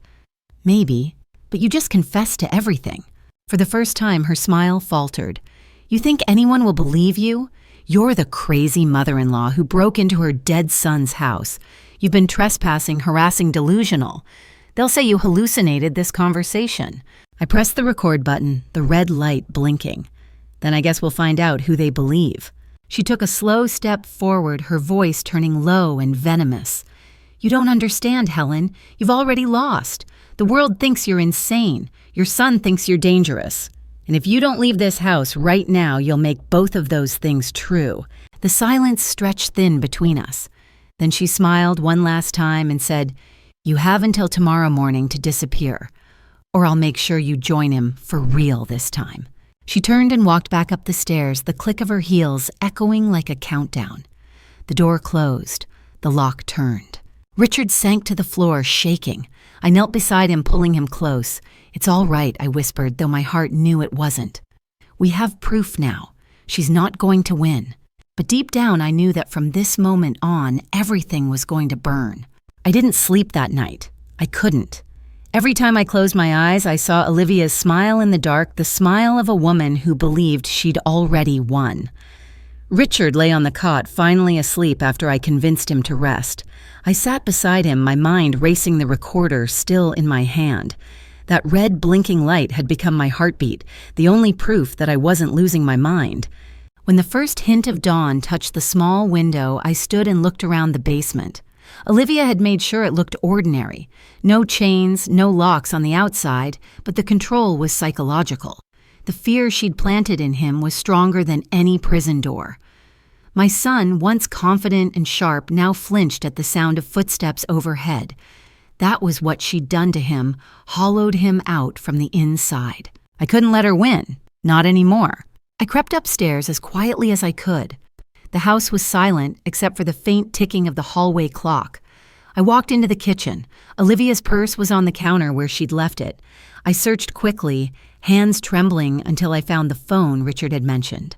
"Maybe, but you just confessed to everything." For the first time, her smile faltered. "You think anyone will believe you? You're the crazy mother-in-law who broke into her dead son's house. You've been trespassing, harassing, delusional. They'll say you hallucinated this conversation." I pressed the record button, the red light blinking. "Then I guess we'll find out who they believe." She took a slow step forward, her voice turning low and venomous. "You don't understand, Helen. You've already lost. The world thinks you're insane. Your son thinks you're dangerous. And if you don't leave this house right now, you'll make both of those things true." The silence stretched thin between us. Then she smiled one last time and said, "You have until tomorrow morning to disappear, or I'll make sure you join him for real this time." She turned and walked back up the stairs, the click of her heels echoing like a countdown. The door closed. The lock turned. Richard sank to the floor, shaking. I knelt beside him, pulling him close. "It's all right," I whispered, though my heart knew it wasn't. "We have proof now. She's not going to win." But deep down, I knew that from this moment on, everything was going to burn. I didn't sleep that night. I couldn't. Every time I closed my eyes, I saw Olivia's smile in the dark, the smile of a woman who believed she'd already won. Richard lay on the cot, finally asleep after I convinced him to rest. I sat beside him, my mind racing, the recorder still in my hand. That red blinking light had become my heartbeat, the only proof that I wasn't losing my mind. When the first hint of dawn touched the small window, I stood and looked around the basement. Olivia had made sure it looked ordinary. No chains, no locks on the outside, but the control was psychological. The fear she'd planted in him was stronger than any prison door. My son, once confident and sharp, now flinched at the sound of footsteps overhead. That was what she'd done to him, hollowed him out from the inside. I couldn't let her win. Not anymore. I crept upstairs as quietly as I could. The house was silent except for the faint ticking of the hallway clock. I walked into the kitchen. Olivia's purse was on the counter where she'd left it. I searched quickly, hands trembling, until I found the phone Richard had mentioned.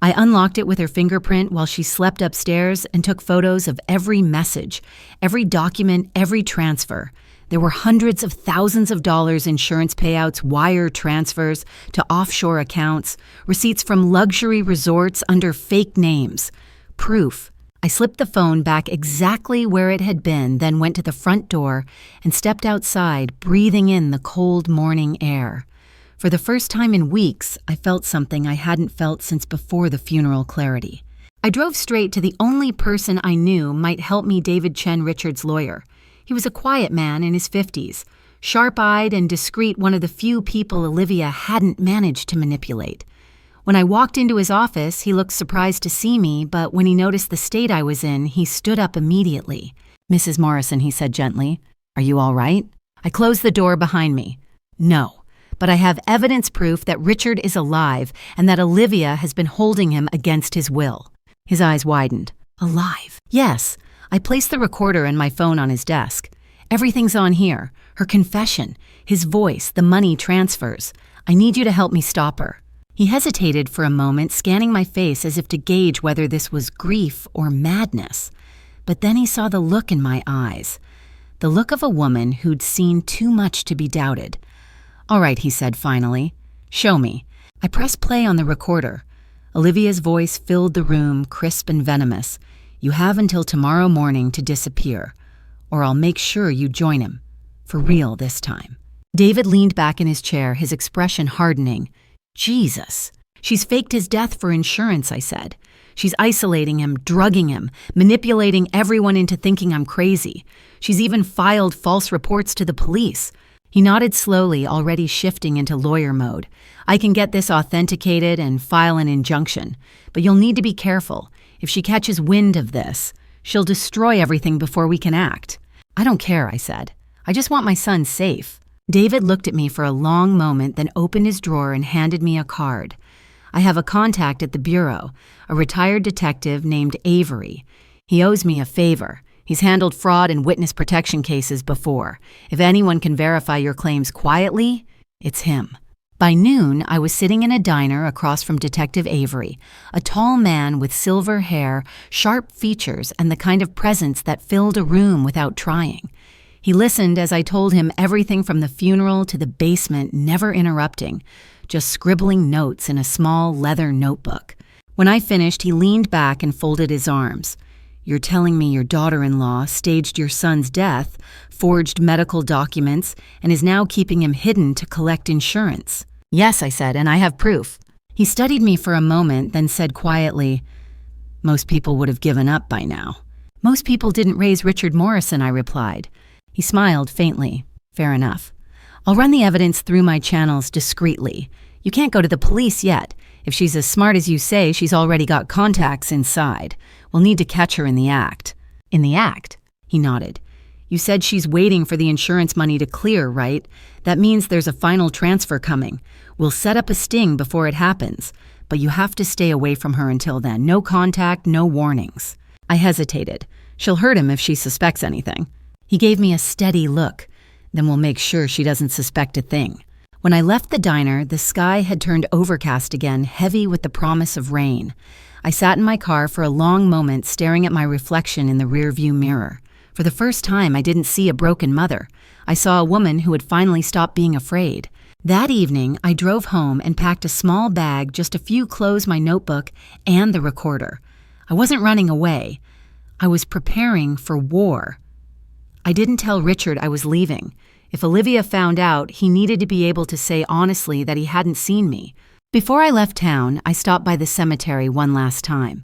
I unlocked it with her fingerprint while she slept upstairs and took photos of every message, every document, every transfer. There were hundreds of thousands of dollars insurance payouts, wire transfers to offshore accounts, receipts from luxury resorts under fake names. Proof. I slipped the phone back exactly where it had been, then went to the front door and stepped outside, breathing in the cold morning air. For the first time in weeks, I felt something I hadn't felt since before the funeral clarity. I drove straight to the only person I knew might help me, David Chen, Richard's lawyer. He was a quiet man in his 50s, sharp-eyed and discreet, one of the few people Olivia hadn't managed to manipulate. When I walked into his office, he looked surprised to see me, but when he noticed the state I was in, he stood up immediately. "Mrs. Morrison," he said gently, "are you all right?" I closed the door behind me. "No. But I have evidence proof that Richard is alive and that Olivia has been holding him against his will." His eyes widened. "Alive?" "Yes. I placed the recorder and my phone on his desk. Everything's on here. Her confession, his voice, the money transfers. I need you to help me stop her." He hesitated for a moment, scanning my face as if to gauge whether this was grief or madness. But then he saw the look in my eyes, the look of a woman who'd seen too much to be doubted. "All right," he said finally. "Show me." I pressed play on the recorder. Olivia's voice filled the room, crisp and venomous. "You have until tomorrow morning to disappear, or I'll make sure you join him. For real this time." David leaned back in his chair, his expression hardening. "Jesus. She's faked his death for insurance," I said. "She's isolating him, drugging him, manipulating everyone into thinking I'm crazy. She's even filed false reports to the police." He nodded slowly, already shifting into lawyer mode. "I can get this authenticated and file an injunction, but you'll need to be careful. If she catches wind of this, she'll destroy everything before we can act." "I don't care," I said. "I just want my son safe." David looked at me for a long moment, then opened his drawer and handed me a card. I have a contact at the bureau, a retired detective named Avery. He owes me a favor. He's handled fraud and witness protection cases before. If anyone can verify your claims quietly, it's him." By noon, I was sitting in a diner across from Detective Avery, a tall man with silver hair, sharp features, and the kind of presence that filled a room without trying. He listened as I told him everything from the funeral to the basement, never interrupting, just scribbling notes in a small leather notebook. When I finished, he leaned back and folded his arms. "You're telling me your daughter-in-law staged your son's death, forged medical documents, and is now keeping him hidden to collect insurance?" "Yes," I said, "and I have proof." He studied me for a moment, then said quietly, "Most people would have given up by now." "Most people didn't raise Richard Morrison," I replied. He smiled faintly. "Fair enough. I'll run the evidence through my channels discreetly. You can't go to the police yet. If she's as smart as you say, she's already got contacts inside. We'll need to catch her in the act." "In the act?" He nodded. "You said she's waiting for the insurance money to clear, right? That means there's a final transfer coming. We'll set up a sting before it happens, but you have to stay away from her until then. No contact, no warnings." I hesitated. "She'll hurt him if she suspects anything." He gave me a steady look. "Then we'll make sure she doesn't suspect a thing." When I left the diner, the sky had turned overcast again, heavy with the promise of rain. I sat in my car for a long moment, staring at my reflection in the rearview mirror. For the first time, I didn't see a broken mother. I saw a woman who had finally stopped being afraid. That evening, I drove home and packed a small bag, just a few clothes, my notebook, and the recorder. I wasn't running away. I was preparing for war. I didn't tell Richard I was leaving. If Olivia found out, he needed to be able to say honestly that he hadn't seen me. Before I left town, I stopped by the cemetery one last time.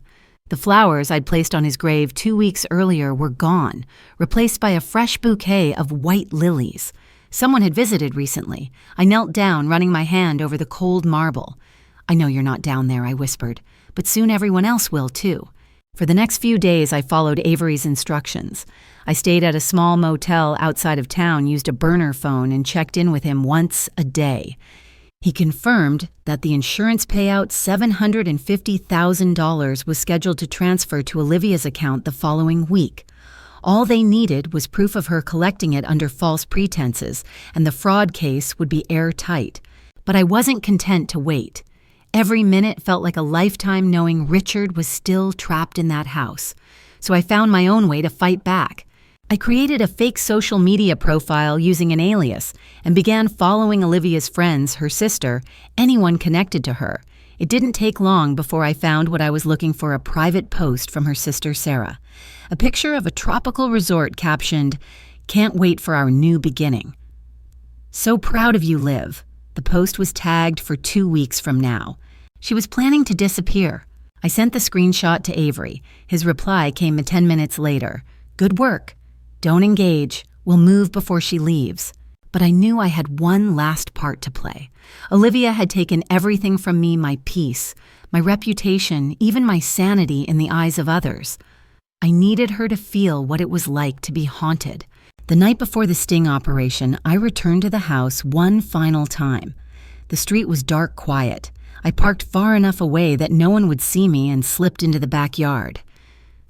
The flowers I'd placed on his grave 2 weeks earlier were gone, replaced by a fresh bouquet of white lilies. Someone had visited recently. I knelt down, running my hand over the cold marble. "I know you're not down there," I whispered, "but soon everyone else will too." For the next few days, I followed Avery's instructions. I stayed at a small motel outside of town, used a burner phone, and checked in with him once a day. He confirmed that the insurance payout, $750,000, was scheduled to transfer to Olivia's account the following week. All they needed was proof of her collecting it under false pretenses, and the fraud case would be airtight. But I wasn't content to wait. Every minute felt like a lifetime knowing Richard was still trapped in that house. So I found my own way to fight back. I created a fake social media profile using an alias and began following Olivia's friends, her sister, anyone connected to her. It didn't take long before I found what I was looking for: a private post from her sister Sarah. A picture of a tropical resort captioned, "Can't wait for our new beginning. So proud of you, Liv." The post was tagged for 2 weeks from now. She was planning to disappear. I sent the screenshot to Avery. His reply came 10 minutes later. "Good work. Don't engage. We'll move before she leaves." But I knew I had one last part to play. Olivia had taken everything from me: my peace, my reputation, even my sanity in the eyes of others. I needed her to feel what it was like to be haunted. The night before the sting operation, I returned to the house one final time. The street was dark quiet. I parked far enough away that no one would see me and slipped into the backyard.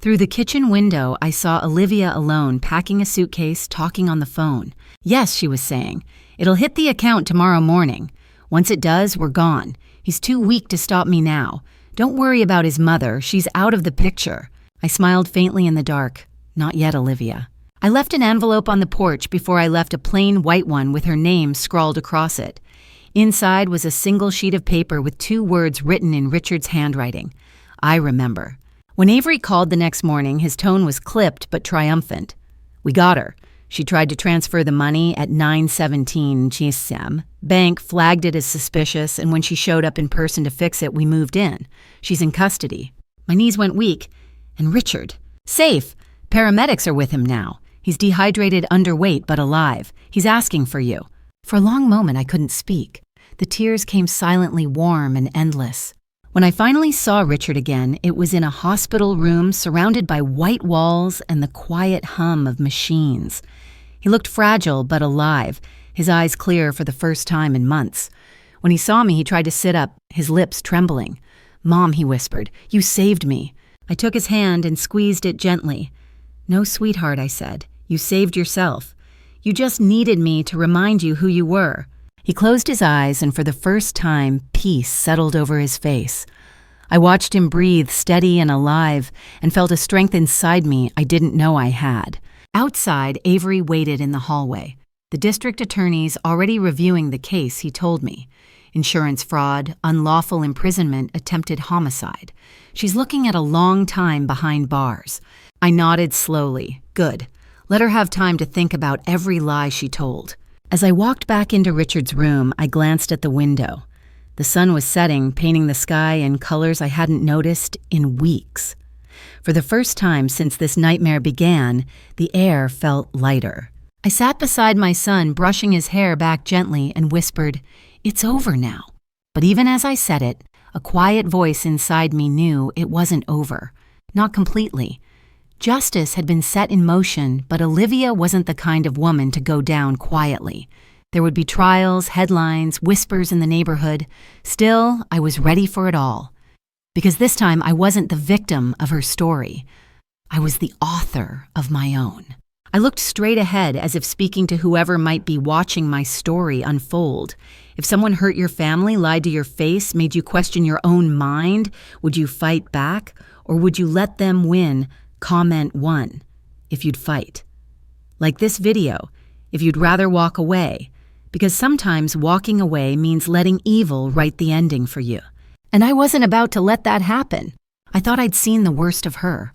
Through the kitchen window, I saw Olivia alone, packing a suitcase, talking on the phone. "Yes," she was saying, "it'll hit the account tomorrow morning. Once it does, we're gone. He's too weak to stop me now. Don't worry about his mother. She's out of the picture." I smiled faintly in the dark. "Not yet, Olivia." I left an envelope on the porch before I left a plain white one with her name scrawled across it. Inside was a single sheet of paper with 2 words written in Richard's handwriting: "I remember." When Avery called the next morning, his tone was clipped but triumphant. "We got her. She tried to transfer the money at 9:17 GSM. Bank flagged it as suspicious, and when she showed up in person to fix it, we moved in. She's in custody." My knees went weak. "And Richard?" "Safe. Paramedics are with him now. He's dehydrated, underweight, but alive. He's asking for you." For a long moment, I couldn't speak. The tears came silently warm and endless. When I finally saw Richard again, it was in a hospital room surrounded by white walls and the quiet hum of machines. He looked fragile but alive, his eyes clear for the first time in months. When he saw me, he tried to sit up, his lips trembling. "Mom," he whispered, "you saved me." I took his hand and squeezed it gently. "No, sweetheart," I said. "You saved yourself. You just needed me to remind you who you were." He closed his eyes, and for the first time, peace settled over his face. I watched him breathe steady and alive and felt a strength inside me I didn't know I had. Outside, Avery waited in the hallway. The district attorney's already reviewing the case, he told me. Insurance fraud, unlawful imprisonment, attempted homicide. She's looking at a long time behind bars. I nodded slowly. Good. Let her have time to think about every lie she told. As I walked back into Richard's room, I glanced at the window. The sun was setting, painting the sky in colors I hadn't noticed in weeks. For the first time since this nightmare began, the air felt lighter. I sat beside my son, brushing his hair back gently, and whispered, "It's over now." But even as I said it, a quiet voice inside me knew it wasn't over. Not completely. Justice had been set in motion, but Olivia wasn't the kind of woman to go down quietly. There would be trials, headlines, whispers in the neighborhood. Still, I was ready for it all. Because this time I wasn't the victim of her story. I was the author of my own. I looked straight ahead as if speaking to whoever might be watching my story unfold. If someone hurt your family, lied to your face, made you question your own mind, would you fight back? Or would you let them win? Comment 1, if you'd fight. Like this video, if you'd rather walk away. Because sometimes walking away means letting evil write the ending for you. And I wasn't about to let that happen. I thought I'd seen the worst of her.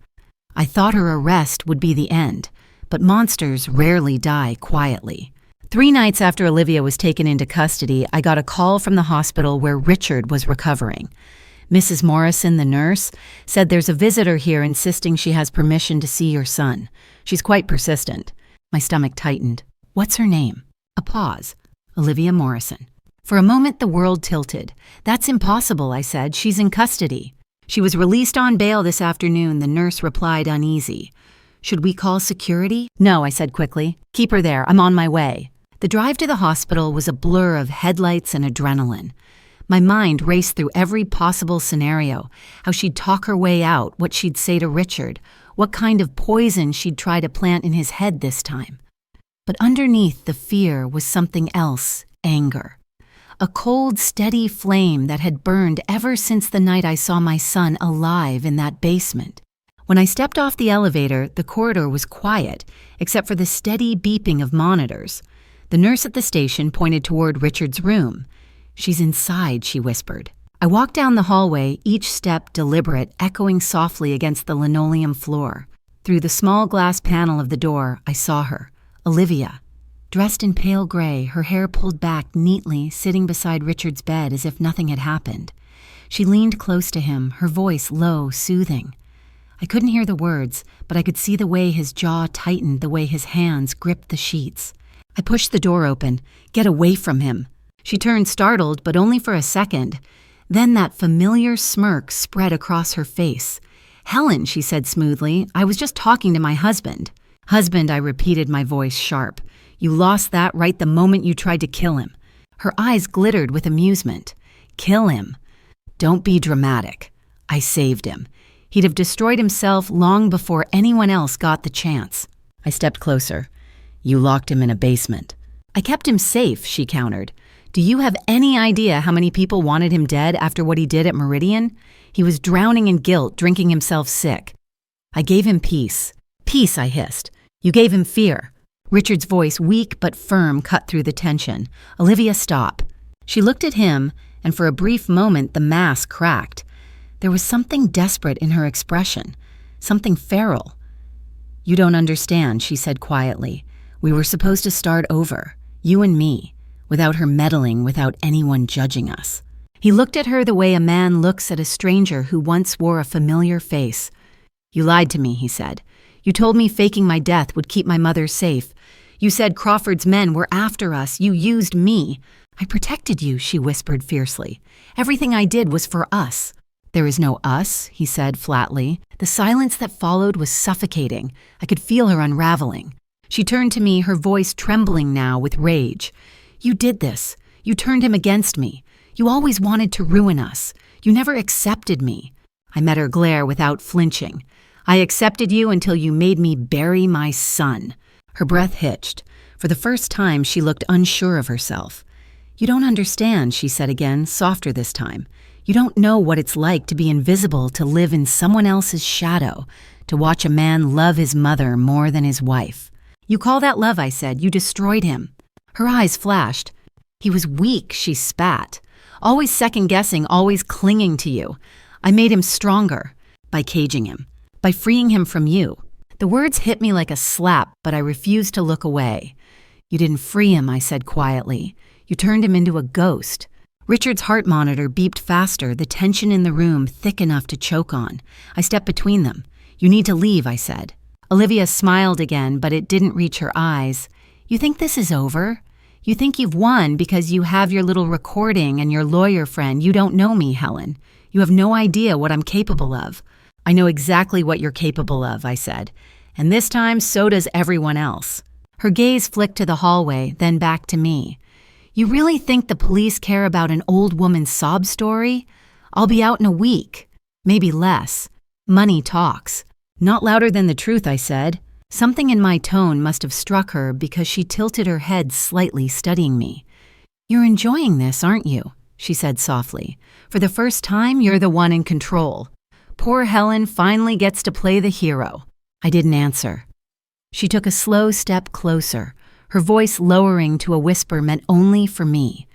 I thought her arrest would be the end. But monsters rarely die quietly. 3 nights after Olivia was taken into custody, I got a call from the hospital where Richard was recovering. Mrs. Morrison, the nurse, said there's a visitor here insisting she has permission to see your son. She's quite persistent. My stomach tightened. What's her name? A pause. Olivia Morrison. For a moment, the world tilted. That's impossible, I said. She's in custody. She was released on bail this afternoon, the nurse replied, uneasy. Should we call security? No, I said quickly. Keep her there. I'm on my way. The drive to the hospital was a blur of headlights and adrenaline. My mind raced through every possible scenario, how she'd talk her way out, what she'd say to Richard, what kind of poison she'd try to plant in his head this time. But underneath the fear was something else, anger. A cold, steady flame that had burned ever since the night I saw my son alive in that basement. When I stepped off the elevator, the corridor was quiet, except for the steady beeping of monitors. The nurse at the station pointed toward Richard's room. She's inside, she whispered. I walked down the hallway, each step deliberate, echoing softly against the linoleum floor. Through the small glass panel of the door, I saw her, Olivia. Dressed in pale gray, her hair pulled back neatly, sitting beside Richard's bed as if nothing had happened. She leaned close to him, her voice low, soothing. I couldn't hear the words, but I could see the way his jaw tightened, the way his hands gripped the sheets. I pushed the door open. Get away from him. She turned startled, but only for a second. Then that familiar smirk spread across her face. Helen, she said smoothly, I was just talking to my husband. Husband, I repeated, my voice sharp. You lost that right the moment you tried to kill him. Her eyes glittered with amusement. Kill him? Don't be dramatic. I saved him. He'd have destroyed himself long before anyone else got the chance. I stepped closer. You locked him in a basement. I kept him safe, she countered. Do you have any idea how many people wanted him dead after what he did at Meridian? He was drowning in guilt, drinking himself sick. I gave him peace. Peace, I hissed. You gave him fear. Richard's voice, weak but firm, cut through the tension. Olivia, stop. She looked at him, and for a brief moment the mask cracked. There was something desperate in her expression, something feral. You don't understand, she said quietly. We were supposed to start over, you and me, without her meddling, without anyone judging us. He looked at her the way a man looks at a stranger who once wore a familiar face. You lied to me, he said. You told me faking my death would keep my mother safe. You said Crawford's men were after us. You used me. I protected you, she whispered fiercely. Everything I did was for us. There is no us, he said flatly. The silence that followed was suffocating. I could feel her unraveling. She turned to me, her voice trembling now with rage. You did this. You turned him against me. You always wanted to ruin us. You never accepted me." I met her glare without flinching. "I accepted you until you made me bury my son." Her breath hitched. For the first time, she looked unsure of herself. "You don't understand," she said again, softer this time. "You don't know what it's like to be invisible, to live in someone else's shadow, to watch a man love his mother more than his wife." "You call that love," I said. "You destroyed him." Her eyes flashed. "He was weak," she spat. "Always second-guessing, always clinging to you. I made him stronger by caging him, by freeing him from you." The words hit me like a slap, but I refused to look away. "You didn't free him," I said quietly. "You turned him into a ghost." Richard's heart monitor beeped faster, the tension in the room thick enough to choke on. I stepped between them. "You need to leave," I said. Olivia smiled again, but it didn't reach her eyes. "You think this is over? You think you've won because you have your little recording and your lawyer friend. You don't know me, Helen. You have no idea what I'm capable of." "I know exactly what you're capable of," I said. "And this time, so does everyone else." Her gaze flicked to the hallway, then back to me. "You really think the police care about an old woman's sob story? I'll be out in a week. Maybe less. Money talks." "Not louder than the truth," I said. Something in my tone must have struck her because she tilted her head slightly, studying me. "You're enjoying this, aren't you?" she said softly. "For the first time, you're the one in control. Poor Helen finally gets to play the hero." I didn't answer. She took a slow step closer, her voice lowering to a whisper meant only for me.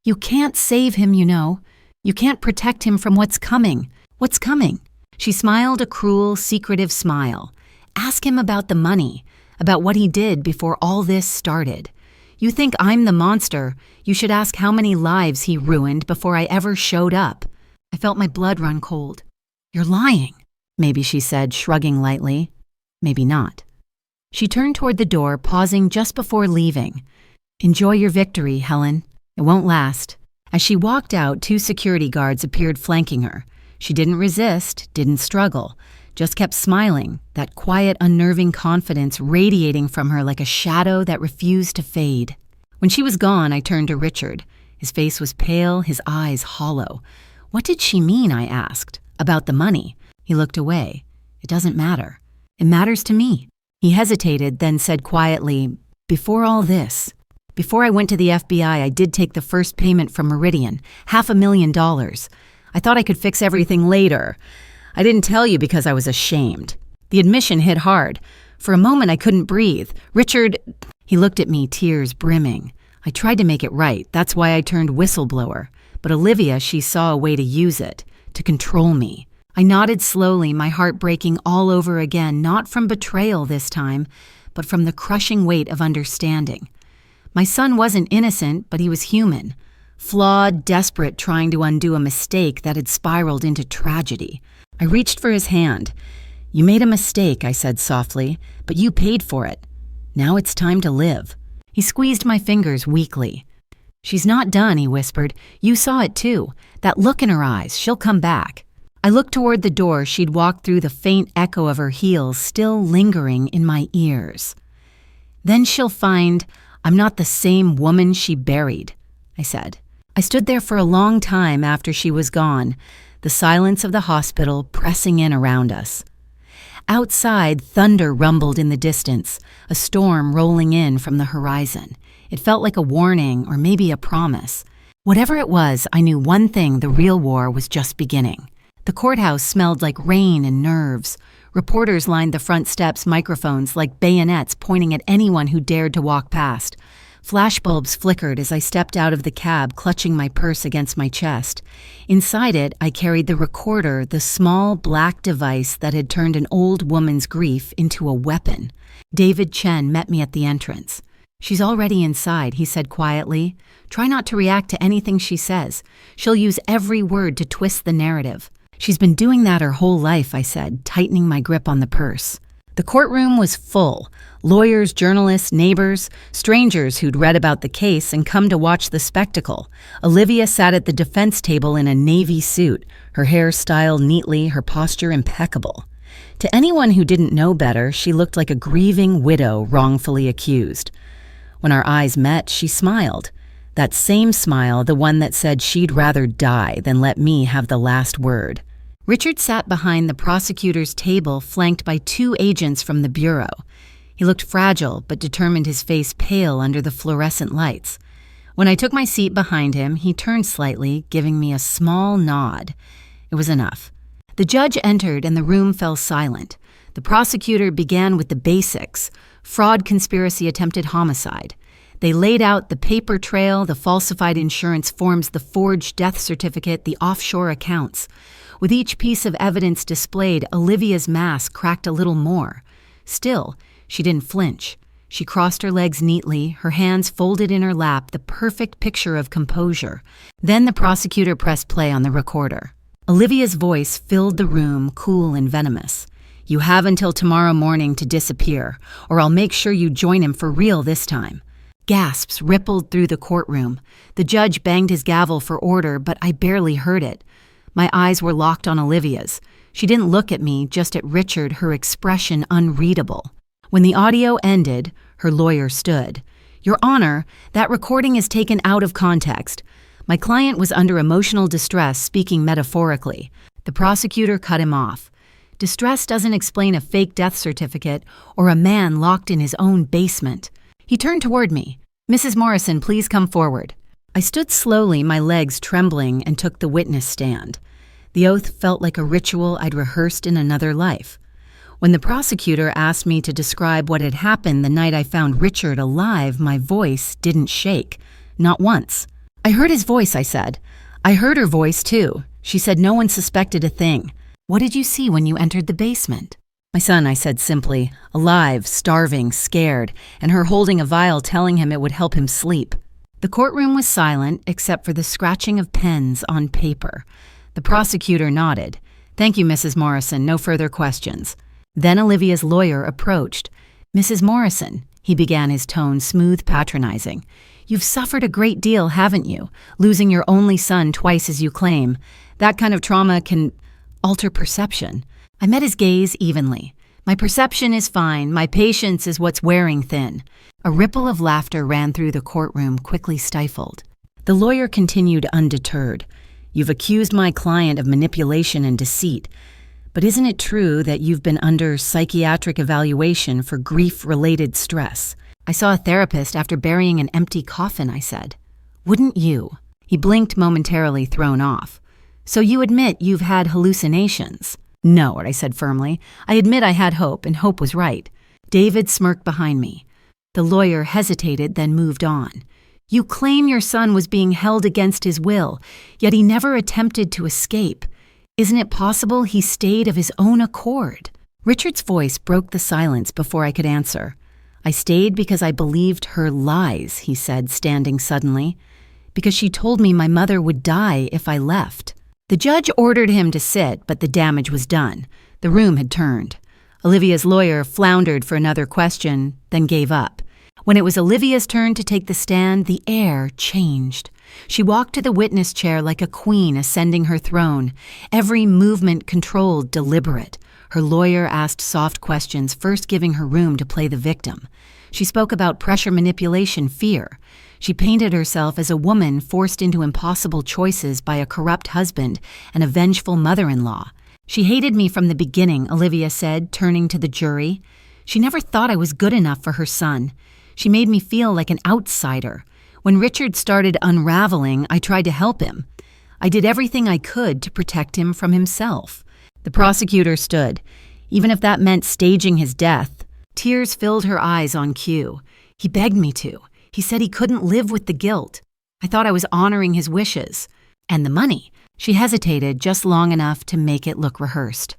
"You can't save him, you know. You can't protect him from what's coming." "What's coming?" She smiled a cruel, secretive smile. "Ask him about the money, about what he did before all this started. You think I'm the monster. You should ask how many lives he ruined before I ever showed up." I felt my blood run cold. "You're lying," maybe she said, shrugging lightly. Maybe not. She turned toward the door, pausing just before leaving. "Enjoy your victory, Helen. It won't last." As she walked out, 2 security guards appeared flanking her. She didn't resist, didn't struggle, just kept smiling, that quiet, unnerving confidence radiating from her like a shadow that refused to fade. When she was gone, I turned to Richard. His face was pale, his eyes hollow. "What did she mean?" I asked. "About the money." He looked away. "It doesn't matter. It matters to me." He hesitated, then said quietly, "Before all this, before I went to the FBI, I did take the first payment from Meridian, $500,000. I thought I could fix everything later. I didn't tell you because I was ashamed." The admission hit hard. For a moment, I couldn't breathe. "Richard," he looked at me, tears brimming. I tried to make it right. That's why I turned whistleblower. But Olivia, she saw a way to use it, to control me. I nodded slowly, my heart breaking all over again, not from betrayal this time, but from the crushing weight of understanding. My son wasn't innocent, but he was human. Flawed, desperate, trying to undo a mistake that had spiraled into tragedy. I reached for his hand. "You made a mistake," I said softly, "but you paid for it. Now it's time to live." He squeezed my fingers weakly. "She's not done," he whispered. "You saw it too. That look in her eyes. She'll come back." I looked toward the door she'd walked through, the faint echo of her heels still lingering in my ears. "Then she'll find I'm not the same woman she buried," I said. I stood there for a long time after she was gone, the silence of the hospital pressing in around us. Outside, thunder rumbled in the distance, a storm rolling in from the horizon. It felt like a warning or maybe a promise. Whatever it was, I knew one thing: the real war was just beginning. The courthouse smelled like rain and nerves. Reporters lined the front steps, microphones like bayonets pointing at anyone who dared to walk past. Flashbulbs flickered as I stepped out of the cab, clutching my purse against my chest. Inside it, I carried the recorder, the small black device that had turned an old woman's grief into a weapon. David Chen met me at the entrance. "She's already inside," he said quietly. "Try not to react to anything she says. She'll use every word to twist the narrative." "She's been doing that her whole life," I said, tightening my grip on the purse. The courtroom was full. Lawyers, journalists, neighbors, strangers who'd read about the case and come to watch the spectacle. Olivia sat at the defense table in a navy suit, her hair styled neatly, her posture impeccable. To anyone who didn't know better, she looked like a grieving widow wrongfully accused. When our eyes met, she smiled. That same smile, the one that said she'd rather die than let me have the last word. Richard sat behind the prosecutor's table, flanked by 2 agents from the bureau. He looked fragile, but determined, his face pale under the fluorescent lights. When I took my seat behind him, he turned slightly, giving me a small nod. It was enough. The judge entered and the room fell silent. The prosecutor began with the basics: fraud, conspiracy, attempted homicide. They laid out the paper trail, the falsified insurance forms, the forged death certificate, the offshore accounts. With each piece of evidence displayed, Olivia's mask cracked a little more. Still, she didn't flinch. She crossed her legs neatly, her hands folded in her lap, the perfect picture of composure. Then the prosecutor pressed play on the recorder. Olivia's voice filled the room, cool and venomous. "You have until tomorrow morning to disappear, or I'll make sure you join him for real this time." Gasps rippled through the courtroom. The judge banged his gavel for order, but I barely heard it. My eyes were locked on Olivia's. She didn't look at me, just at Richard, her expression unreadable. When the audio ended, her lawyer stood. "Your Honor, that recording is taken out of context. My client was under emotional distress, speaking metaphorically." The prosecutor cut him off. "Distress doesn't explain a fake death certificate or a man locked in his own basement." He turned toward me. "Mrs. Morrison, please come forward." I stood slowly, my legs trembling, and took the witness stand. The oath felt like a ritual I'd rehearsed in another life. When the prosecutor asked me to describe what had happened the night I found Richard alive, my voice didn't shake. Not once. "I heard his voice," I said. "I heard her voice, too. She said no one suspected a thing." "What did you see when you entered the basement?" "My son," I said simply, "alive, starving, scared, and her holding a vial telling him it would help him sleep." The courtroom was silent except for the scratching of pens on paper. The prosecutor nodded. "Thank you, Mrs. Morrison. No further questions." Then Olivia's lawyer approached. "Mrs. Morrison," he began, his tone smooth, patronizing. "You've suffered a great deal, haven't you? Losing your only son twice as you claim. That kind of trauma can alter perception." I met his gaze evenly. "My perception is fine. My patience is what's wearing thin." A ripple of laughter ran through the courtroom, quickly stifled. The lawyer continued undeterred. "You've accused my client of manipulation and deceit. But isn't it true that you've been under psychiatric evaluation for grief-related stress?" "I saw a therapist after burying an empty coffin," I said. "Wouldn't you?" He blinked momentarily, thrown off. "So you admit you've had hallucinations?" "No," I said firmly. "I admit I had hope, and hope was right." David smirked behind me. The lawyer hesitated, then moved on. "You claim your son was being held against his will, yet he never attempted to escape. Isn't it possible he stayed of his own accord?" Richard's voice broke the silence before I could answer. "I stayed because I believed her lies," he said, standing suddenly. "Because she told me my mother would die if I left." The judge ordered him to sit, but the damage was done. The room had turned. Olivia's lawyer floundered for another question, then gave up. When it was Olivia's turn to take the stand, the air changed. She walked to the witness chair like a queen ascending her throne, every movement controlled, deliberate. Her lawyer asked soft questions, first giving her room to play the victim. She spoke about pressure manipulation, fear. She painted herself as a woman forced into impossible choices by a corrupt husband and a vengeful mother-in-law. "She hated me from the beginning," Olivia said, turning to the jury. "She never thought I was good enough for her son. She made me feel like an outsider. When Richard started unraveling, I tried to help him. I did everything I could to protect him from himself." The prosecutor stood. Even if that meant staging his death. Tears filled her eyes on cue. "He begged me to. He said he couldn't live with the guilt. I thought I was honoring his wishes. And the money." She hesitated just long enough to make it look rehearsed.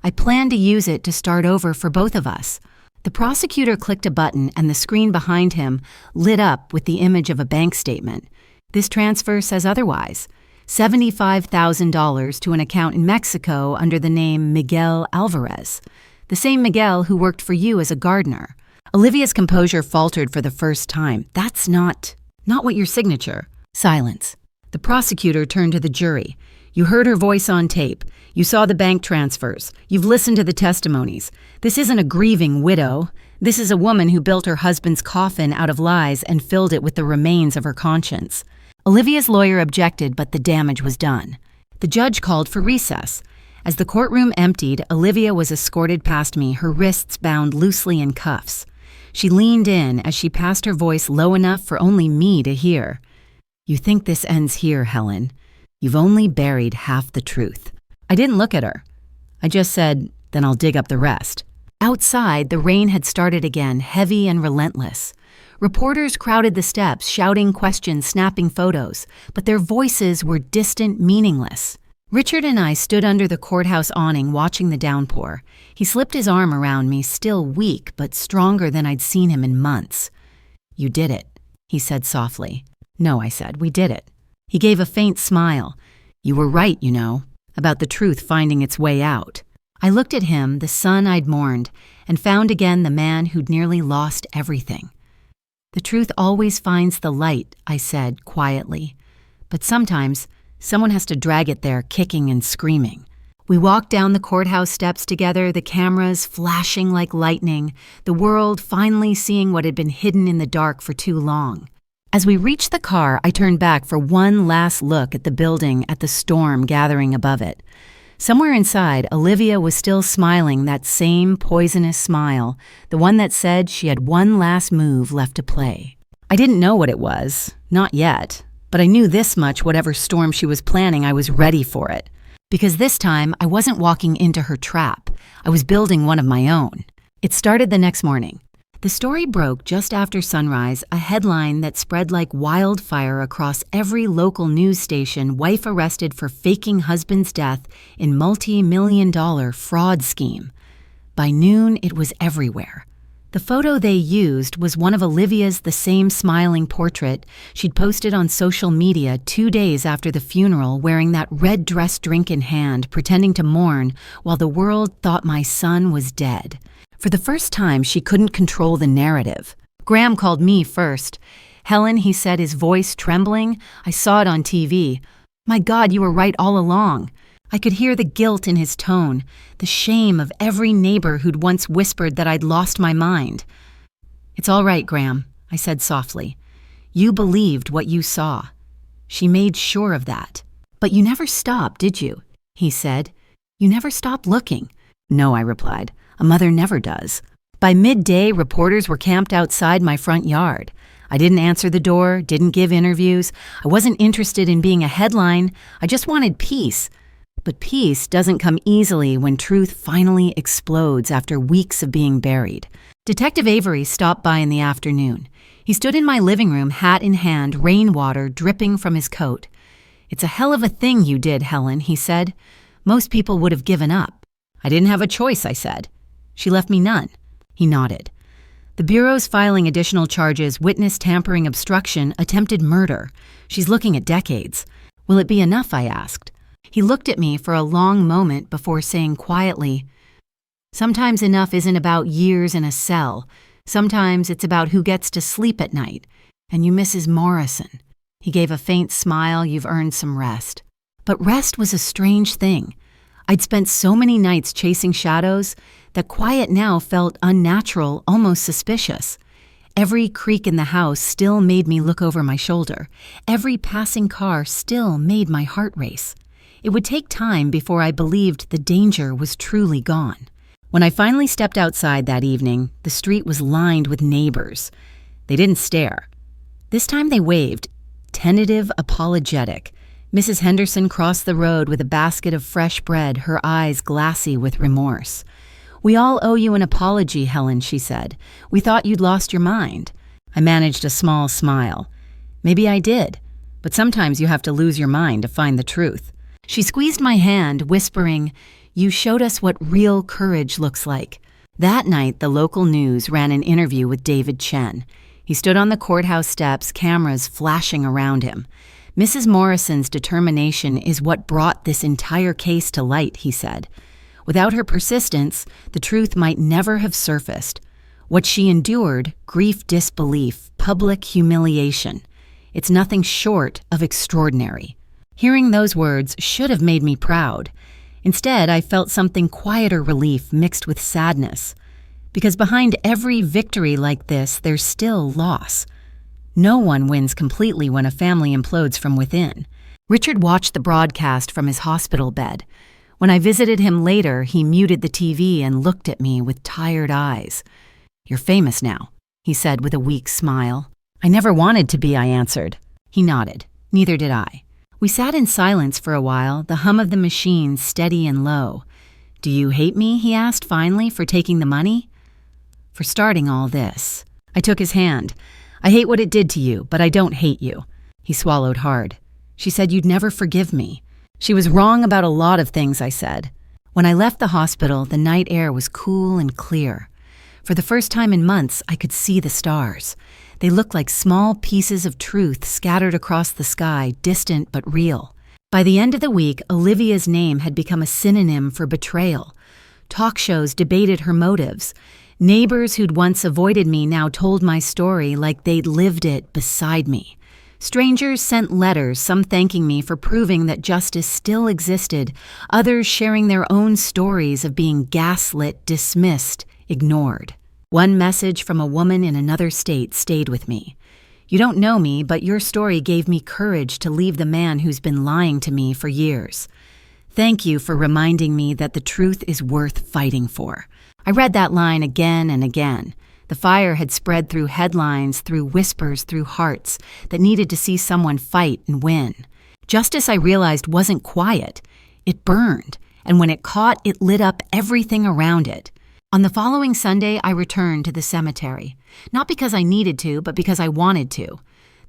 "I planned to use it to start over for both of us." The prosecutor clicked a button and the screen behind him lit up with the image of a bank statement. "This transfer says otherwise. $75,000 to an account in Mexico under the name Miguel Alvarez, the same Miguel who worked for you as a gardener." Olivia's composure faltered for the first time. "That's not what your signature." Silence. The prosecutor turned to the jury. "You heard her voice on tape. You saw the bank transfers. You've listened to the testimonies. This isn't a grieving widow. This is a woman who built her husband's coffin out of lies and filled it with the remains of her conscience. Olivia's lawyer objected, but the damage was done. The judge called for recess. As the courtroom emptied, Olivia was escorted past me, her wrists bound loosely in cuffs. She leaned in as she passed her voice low enough for only me to hear. "You think this ends here, Helen. You've only buried half the truth." I didn't look at her. I just said, "Then I'll dig up the rest." Outside, the rain had started again, heavy and relentless. Reporters crowded the steps, shouting questions, snapping photos, but their voices were distant, meaningless. Richard and I stood under the courthouse awning watching the downpour. He slipped his arm around me, still weak but stronger than I'd seen him in months. "You did it," he said softly. "No," I said, "we did it." He gave a faint smile. "You were right, you know, about the truth finding its way out." I looked at him, the son I'd mourned, and found again the man who'd nearly lost everything. "The truth always finds the light," I said quietly. "But sometimes someone has to drag it there, kicking and screaming." We walked down the courthouse steps together, the cameras flashing like lightning, the world finally seeing what had been hidden in the dark for too long. As we reached the car, I turned back for one last look at the building, at the storm gathering above it. Somewhere inside, Olivia was still smiling that same poisonous smile, the one that said she had one last move left to play. I didn't know what it was, not yet, but I knew this much: whatever storm she was planning, I was ready for it. Because this time, I wasn't walking into her trap. I was building one of my own. It started the next morning. The story broke just after sunrise, a headline that spread like wildfire across every local news station: wife arrested for faking husband's death in multi-million-dollar fraud scheme. By noon, it was everywhere. The photo they used was one of Olivia's, the same smiling portrait she'd posted on social media 2 days after the funeral, wearing that red dress, drink in hand, pretending to mourn while the world thought my son was dead. For the first time, she couldn't control the narrative. Graham called me first. "Helen," he said, his voice trembling. "I saw it on TV. My God, you were right all along." I could hear the guilt in his tone, the shame of every neighbor who'd once whispered that I'd lost my mind. "It's all right, Graham," I said softly. "You believed what you saw." She made sure of that. "But you never stopped, did you?" he said. "You never stopped looking." "No," I replied. "A mother never does." By midday, reporters were camped outside my front yard. I didn't answer the door, didn't give interviews. I wasn't interested in being a headline. I just wanted peace. But peace doesn't come easily when truth finally explodes after weeks of being buried. Detective Avery stopped by in the afternoon. He stood in my living room, hat in hand, rainwater dripping from his coat. "It's a hell of a thing you did, Helen," he said. "Most people would have given up." "I didn't have a choice," I said. "She left me none." He nodded. "The Bureau's filing additional charges: witness tampering, obstruction, attempted murder. She's looking at decades." "Will it be enough?" I asked. He looked at me for a long moment before saying quietly, "Sometimes enough isn't about years in a cell. Sometimes it's about who gets to sleep at night. And you, Mrs. Morrison." He gave a faint smile. "You've earned some rest." But rest was a strange thing. I'd spent so many nights chasing shadows that quiet now felt unnatural, almost suspicious. Every creak in the house still made me look over my shoulder. Every passing car still made my heart race. It would take time before I believed the danger was truly gone. When I finally stepped outside that evening, the street was lined with neighbors. They didn't stare. This time they waved, tentative, apologetic. Mrs. Henderson crossed the road with a basket of fresh bread, her eyes glassy with remorse. "We all owe you an apology, Helen," she said. "We thought you'd lost your mind." I managed a small smile. "Maybe I did, but sometimes you have to lose your mind to find the truth." She squeezed my hand, whispering, "You showed us what real courage looks like." That night, the local news ran an interview with David Chen. He stood on the courthouse steps, cameras flashing around him. "Mrs. Morrison's determination is what brought this entire case to light," he said. "Without her persistence, the truth might never have surfaced. What she endured, grief, disbelief, public humiliation, it's nothing short of extraordinary." Hearing those words should have made me proud. Instead, I felt something quieter relief mixed with sadness. Because behind every victory like this, there's still loss. No one wins completely when a family implodes from within. Richard watched the broadcast from his hospital bed. When I visited him later, he muted the TV and looked at me with tired eyes. "You're famous now," he said with a weak smile. "I never wanted to be," I answered. He nodded. Neither did I. We sat in silence for a while, the hum of the machine steady and low. "Do you hate me?" he asked finally, "for taking the money?" "For starting all this." I took his hand. "I hate what it did to you, but I don't hate you." He swallowed hard. "She said you'd never forgive me." "She was wrong about a lot of things," I said. When I left the hospital, the night air was cool and clear. For the first time in months, I could see the stars. They looked like small pieces of truth scattered across the sky, distant but real. By the end of the week, Olivia's name had become a synonym for betrayal. Talk shows debated her motives. Neighbors who'd once avoided me now told my story like they'd lived it beside me. Strangers sent letters, some thanking me for proving that justice still existed, others sharing their own stories of being gaslit, dismissed, ignored. One message from a woman in another state stayed with me. "You don't know me, but your story gave me courage to leave the man who's been lying to me for years. Thank you for reminding me that the truth is worth fighting for." I read that line again and again. The fire had spread through headlines, through whispers, through hearts that needed to see someone fight and win. Justice, I realized, wasn't quiet. It burned, and when it caught, it lit up everything around it. On the following Sunday, I returned to the cemetery. Not because I needed to, but because I wanted to.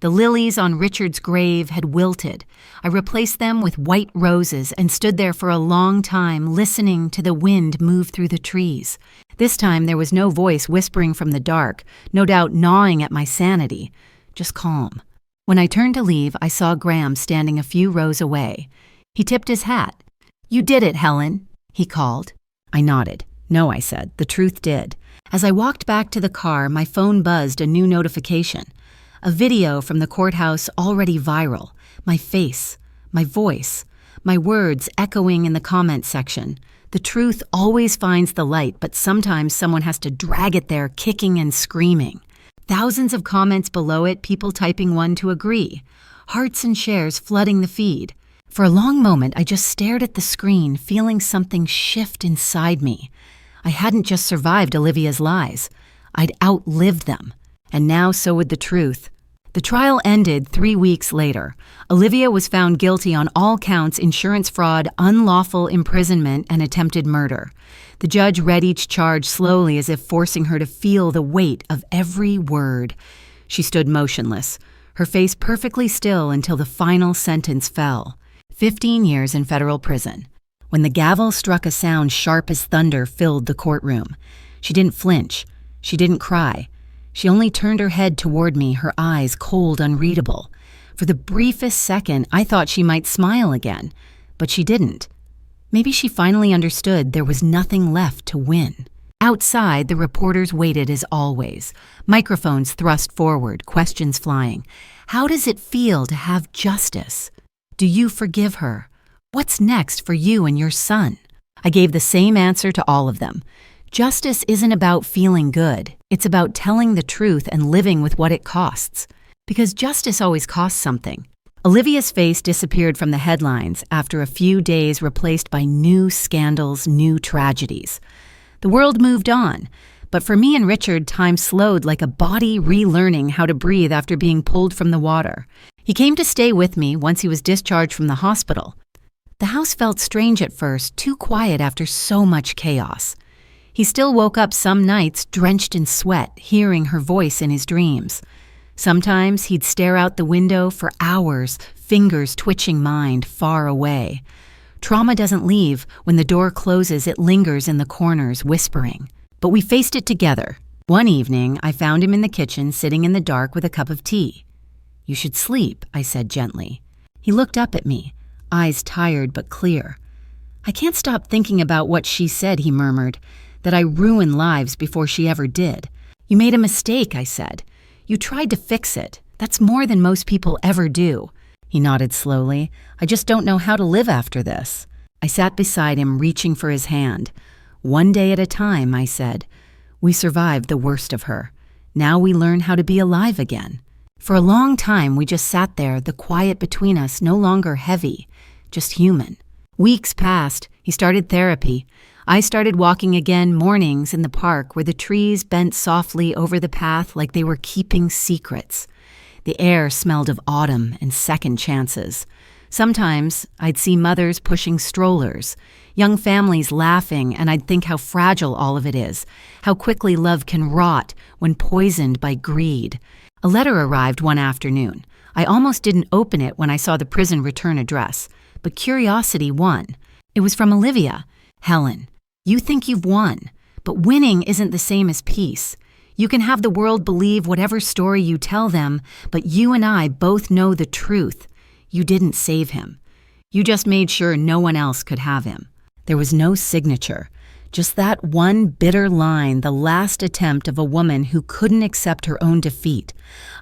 The lilies on Richard's grave had wilted. I replaced them with white roses and stood there for a long time, listening to the wind move through the trees. This time there was no voice whispering from the dark, no doubt gnawing at my sanity, just calm. When I turned to leave, I saw Graham standing a few rows away. He tipped his hat. "You did it, Helen," he called. I nodded. "No," I said, "the truth did." As I walked back to the car, my phone buzzed a new notification. A video from the courthouse already viral. My face, my voice, my words echoing in the comment section. The truth always finds the light, but sometimes someone has to drag it there, kicking and screaming. Thousands of comments below it, people typing one to agree. Hearts and shares flooding the feed. For a long moment, I just stared at the screen, feeling something shift inside me. I hadn't just survived Olivia's lies. I'd outlived them. And now so would the truth. The trial ended 3 weeks later. Olivia was found guilty on all counts: insurance fraud, unlawful imprisonment, and attempted murder. The judge read each charge slowly, as if forcing her to feel the weight of every word. She stood motionless, her face perfectly still until the final sentence fell. 15 years in federal prison. When the gavel struck, a sound sharp as thunder filled the courtroom. She didn't flinch. She didn't cry. She only turned her head toward me, her eyes cold, unreadable. For the briefest second, I thought she might smile again, but she didn't. Maybe she finally understood there was nothing left to win. Outside, the reporters waited as always. Microphones thrust forward, questions flying. How does it feel to have justice? Do you forgive her? What's next for you and your son? I gave the same answer to all of them. Justice isn't about feeling good. It's about telling the truth and living with what it costs. Because justice always costs something. Olivia's face disappeared from the headlines after a few days, replaced by new scandals, new tragedies. The world moved on, but for me and Richard, time slowed like a body relearning how to breathe after being pulled from the water. He came to stay with me once he was discharged from the hospital. The house felt strange at first, too quiet after so much chaos. He still woke up some nights drenched in sweat, hearing her voice in his dreams. Sometimes he'd stare out the window for hours, fingers twitching, mind far away. Trauma doesn't leave. When the door closes, it lingers in the corners, whispering. But we faced it together. One evening, I found him in the kitchen, sitting in the dark with a cup of tea. "You should sleep," I said gently. He looked up at me, eyes tired but clear. "I can't stop thinking about what she said," he murmured. "That I ruined lives before she ever did." "You made a mistake," I said. "You tried to fix it. That's more than most people ever do." He nodded slowly. "I just don't know how to live after this." I sat beside him, reaching for his hand. "One day at a time," I said. We survived the worst of her. Now we learn how to be alive again. For a long time, we just sat there, the quiet between us no longer heavy, just human. Weeks passed. He started therapy. I started walking again mornings in the park where the trees bent softly over the path like they were keeping secrets. The air smelled of autumn and second chances. Sometimes I'd see mothers pushing strollers, young families laughing, and I'd think how fragile all of it is, how quickly love can rot when poisoned by greed. A letter arrived one afternoon. I almost didn't open it when I saw the prison return address, but curiosity won. It was from Olivia. Helen, you think you've won, but winning isn't the same as peace. You can have the world believe whatever story you tell them, but you and I both know the truth. You didn't save him. You just made sure no one else could have him. There was no signature, just that one bitter line, the last attempt of a woman who couldn't accept her own defeat.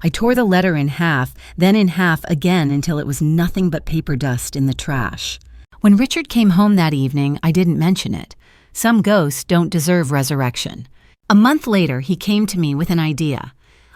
I tore the letter in half, then in half again until it was nothing but paper dust in the trash. When Richard came home that evening, I didn't mention it. Some ghosts don't deserve resurrection. A month later, he came to me with an idea.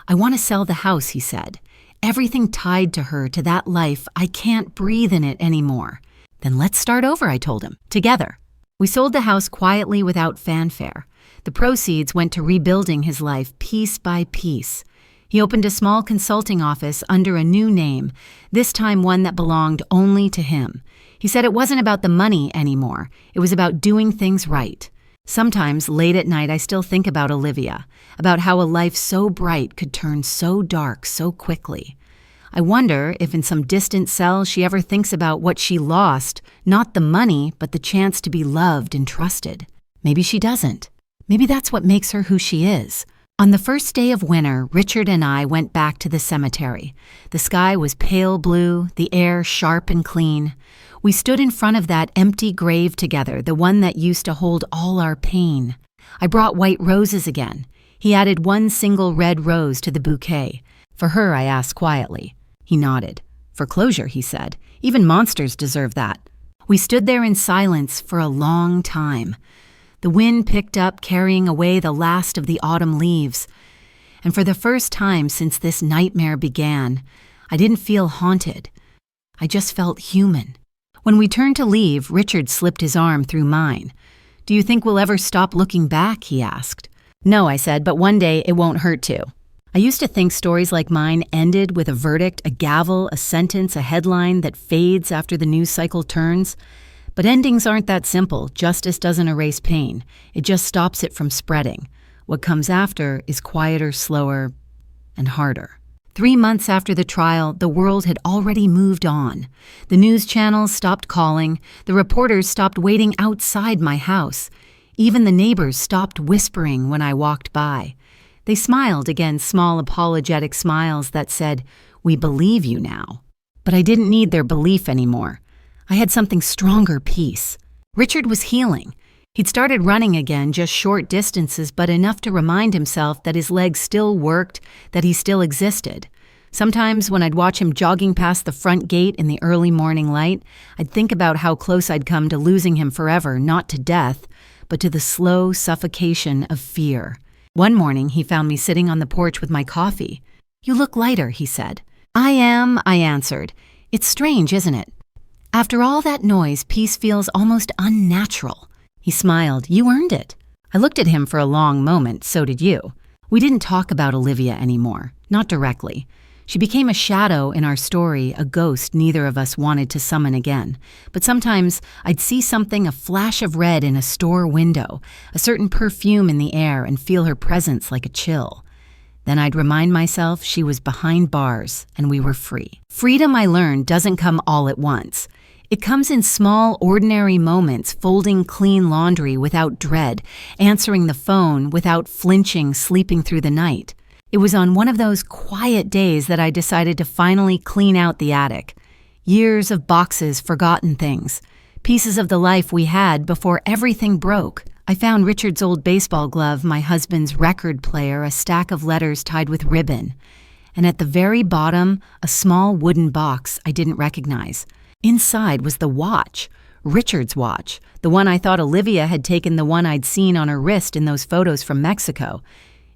I want to sell the house, he said. Everything tied to her, to that life, I can't breathe in it anymore. Then let's start over, I told him, together. We sold the house quietly without fanfare. The proceeds went to rebuilding his life piece by piece. He opened a small consulting office under a new name, this time one that belonged only to him. He said it wasn't about the money anymore. It was about doing things right. Sometimes, late at night, I still think about Olivia, about how a life so bright could turn so dark so quickly. I wonder if in some distant cell she ever thinks about what she lost, not the money, but the chance to be loved and trusted. Maybe she doesn't. Maybe that's what makes her who she is. On the first day of winter, Richard and I went back to the cemetery. The sky was pale blue, the air sharp and clean. We stood in front of that empty grave together, the one that used to hold all our pain. I brought white roses again. He added one single red rose to the bouquet. For her, I asked quietly. He nodded. For closure, he said. Even monsters deserve that. We stood there in silence for a long time. The wind picked up, carrying away the last of the autumn leaves. And for the first time since this nightmare began, I didn't feel haunted. I just felt human. When we turned to leave, Richard slipped his arm through mine. Do you think we'll ever stop looking back? He asked. No, I said, but one day it won't hurt to. I used to think stories like mine ended with a verdict, a gavel, a sentence, a headline that fades after the news cycle turns. But endings aren't that simple. Justice doesn't erase pain. It just stops it from spreading. What comes after is quieter, slower, and harder. 3 months after the trial, the world had already moved on. The news channels stopped calling. The reporters stopped waiting outside my house. Even the neighbors stopped whispering when I walked by. They smiled again, small apologetic smiles that said, "We believe you now." But I didn't need their belief anymore. I had something stronger, peace. Richard was healing. He'd started running again, just short distances, but enough to remind himself that his legs still worked, that he still existed. Sometimes when I'd watch him jogging past the front gate in the early morning light, I'd think about how close I'd come to losing him forever, not to death, but to the slow suffocation of fear. One morning, he found me sitting on the porch with my coffee. "You look lighter," he said. "I am," I answered. "It's strange, isn't it? After all that noise, peace feels almost unnatural." He smiled. "You earned it." I looked at him for a long moment, so did you. We didn't talk about Olivia anymore, not directly. She became a shadow in our story, a ghost neither of us wanted to summon again. But sometimes I'd see something, a flash of red in a store window, a certain perfume in the air, and feel her presence like a chill. Then I'd remind myself she was behind bars and we were free. Freedom, I learned, doesn't come all at once. It comes in small, ordinary moments, folding clean laundry without dread, answering the phone without flinching, sleeping through the night. It was on one of those quiet days that I decided to finally clean out the attic. Years of boxes, forgotten things, pieces of the life we had before everything broke. I found Richard's old baseball glove, my husband's record player, a stack of letters tied with ribbon, and at the very bottom, a small wooden box I didn't recognize. Inside was the watch, Richard's watch, the one I thought Olivia had taken, the one I'd seen on her wrist in those photos from Mexico.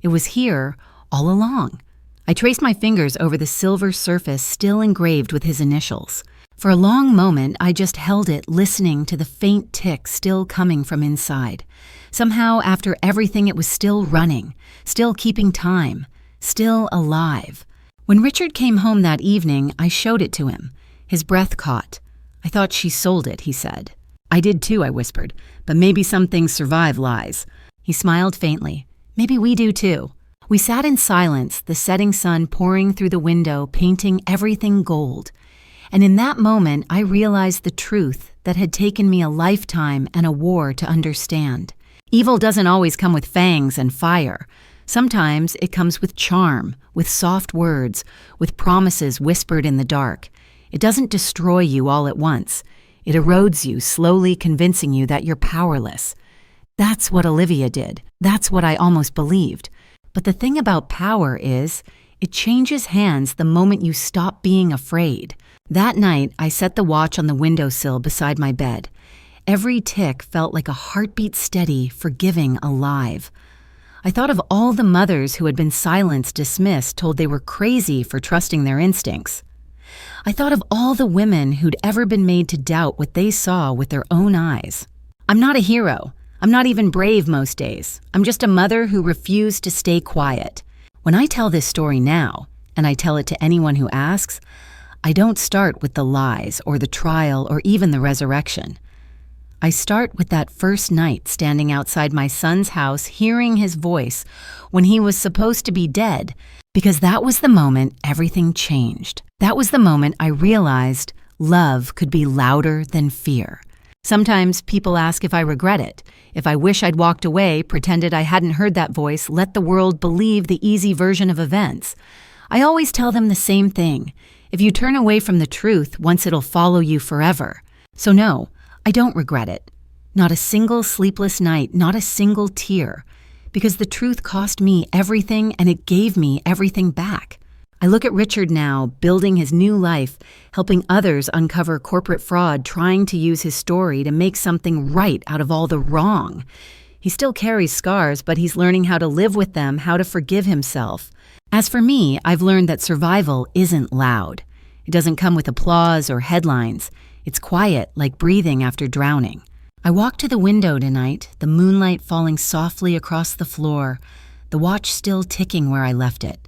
It was here all along. I traced my fingers over the silver surface still engraved with his initials. For a long moment, I just held it, listening to the faint tick still coming from inside. Somehow, after everything, it was still running, still keeping time, still alive. When Richard came home that evening, I showed it to him. His breath caught. "I thought she sold it," he said. "I did too," I whispered, "but maybe some things survive lies." He smiled faintly. "Maybe we do too." We sat in silence, the setting sun pouring through the window, painting everything gold. And in that moment, I realized the truth that had taken me a lifetime and a war to understand. Evil doesn't always come with fangs and fire. Sometimes it comes with charm, with soft words, with promises whispered in the dark. It doesn't destroy you all at once. It erodes you, slowly convincing you that you're powerless. That's what Olivia did. That's what I almost believed. But the thing about power is, it changes hands the moment you stop being afraid. That night, I set the watch on the windowsill beside my bed. Every tick felt like a heartbeat, steady, forgiving, alive. I thought of all the mothers who had been silenced, dismissed, told they were crazy for trusting their instincts. I thought of all the women who'd ever been made to doubt what they saw with their own eyes. I'm not a hero. I'm not even brave most days. I'm just a mother who refused to stay quiet. When I tell this story now, and I tell it to anyone who asks, I don't start with the lies or the trial or even the resurrection. I start with that first night standing outside my son's house, hearing his voice when he was supposed to be dead, because that was the moment everything changed. That was the moment I realized love could be louder than fear. Sometimes people ask if I regret it, if I wish I'd walked away, pretended I hadn't heard that voice, let the world believe the easy version of events. I always tell them the same thing. If you turn away from the truth, once it'll follow you forever. So no, I don't regret it. Not a single sleepless night, not a single tear. Because the truth cost me everything and it gave me everything back. I look at Richard now, building his new life, helping others uncover corporate fraud, trying to use his story to make something right out of all the wrong. He still carries scars, but he's learning how to live with them, how to forgive himself. As for me, I've learned that survival isn't loud. It doesn't come with applause or headlines. It's quiet, like breathing after drowning. I walked to the window tonight, the moonlight falling softly across the floor, the watch still ticking where I left it.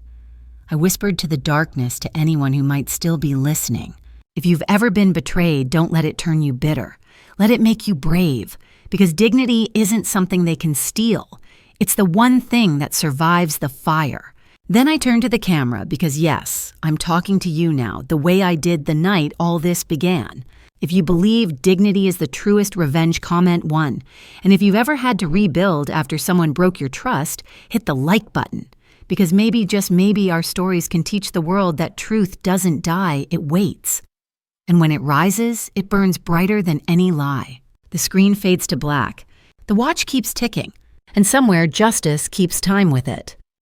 I whispered to the darkness, to anyone who might still be listening. If you've ever been betrayed, don't let it turn you bitter. Let it make you brave, because dignity isn't something they can steal. It's the one thing that survives the fire. Then I turned to the camera because yes, I'm talking to you now, the way I did the night all this began. If you believe dignity is the truest revenge, comment 1. And if you've ever had to rebuild after someone broke your trust, hit the like button. Because maybe, just maybe, our stories can teach the world that truth doesn't die, it waits. And when it rises, it burns brighter than any lie. The screen fades to black. The watch keeps ticking. And somewhere, justice keeps time with it.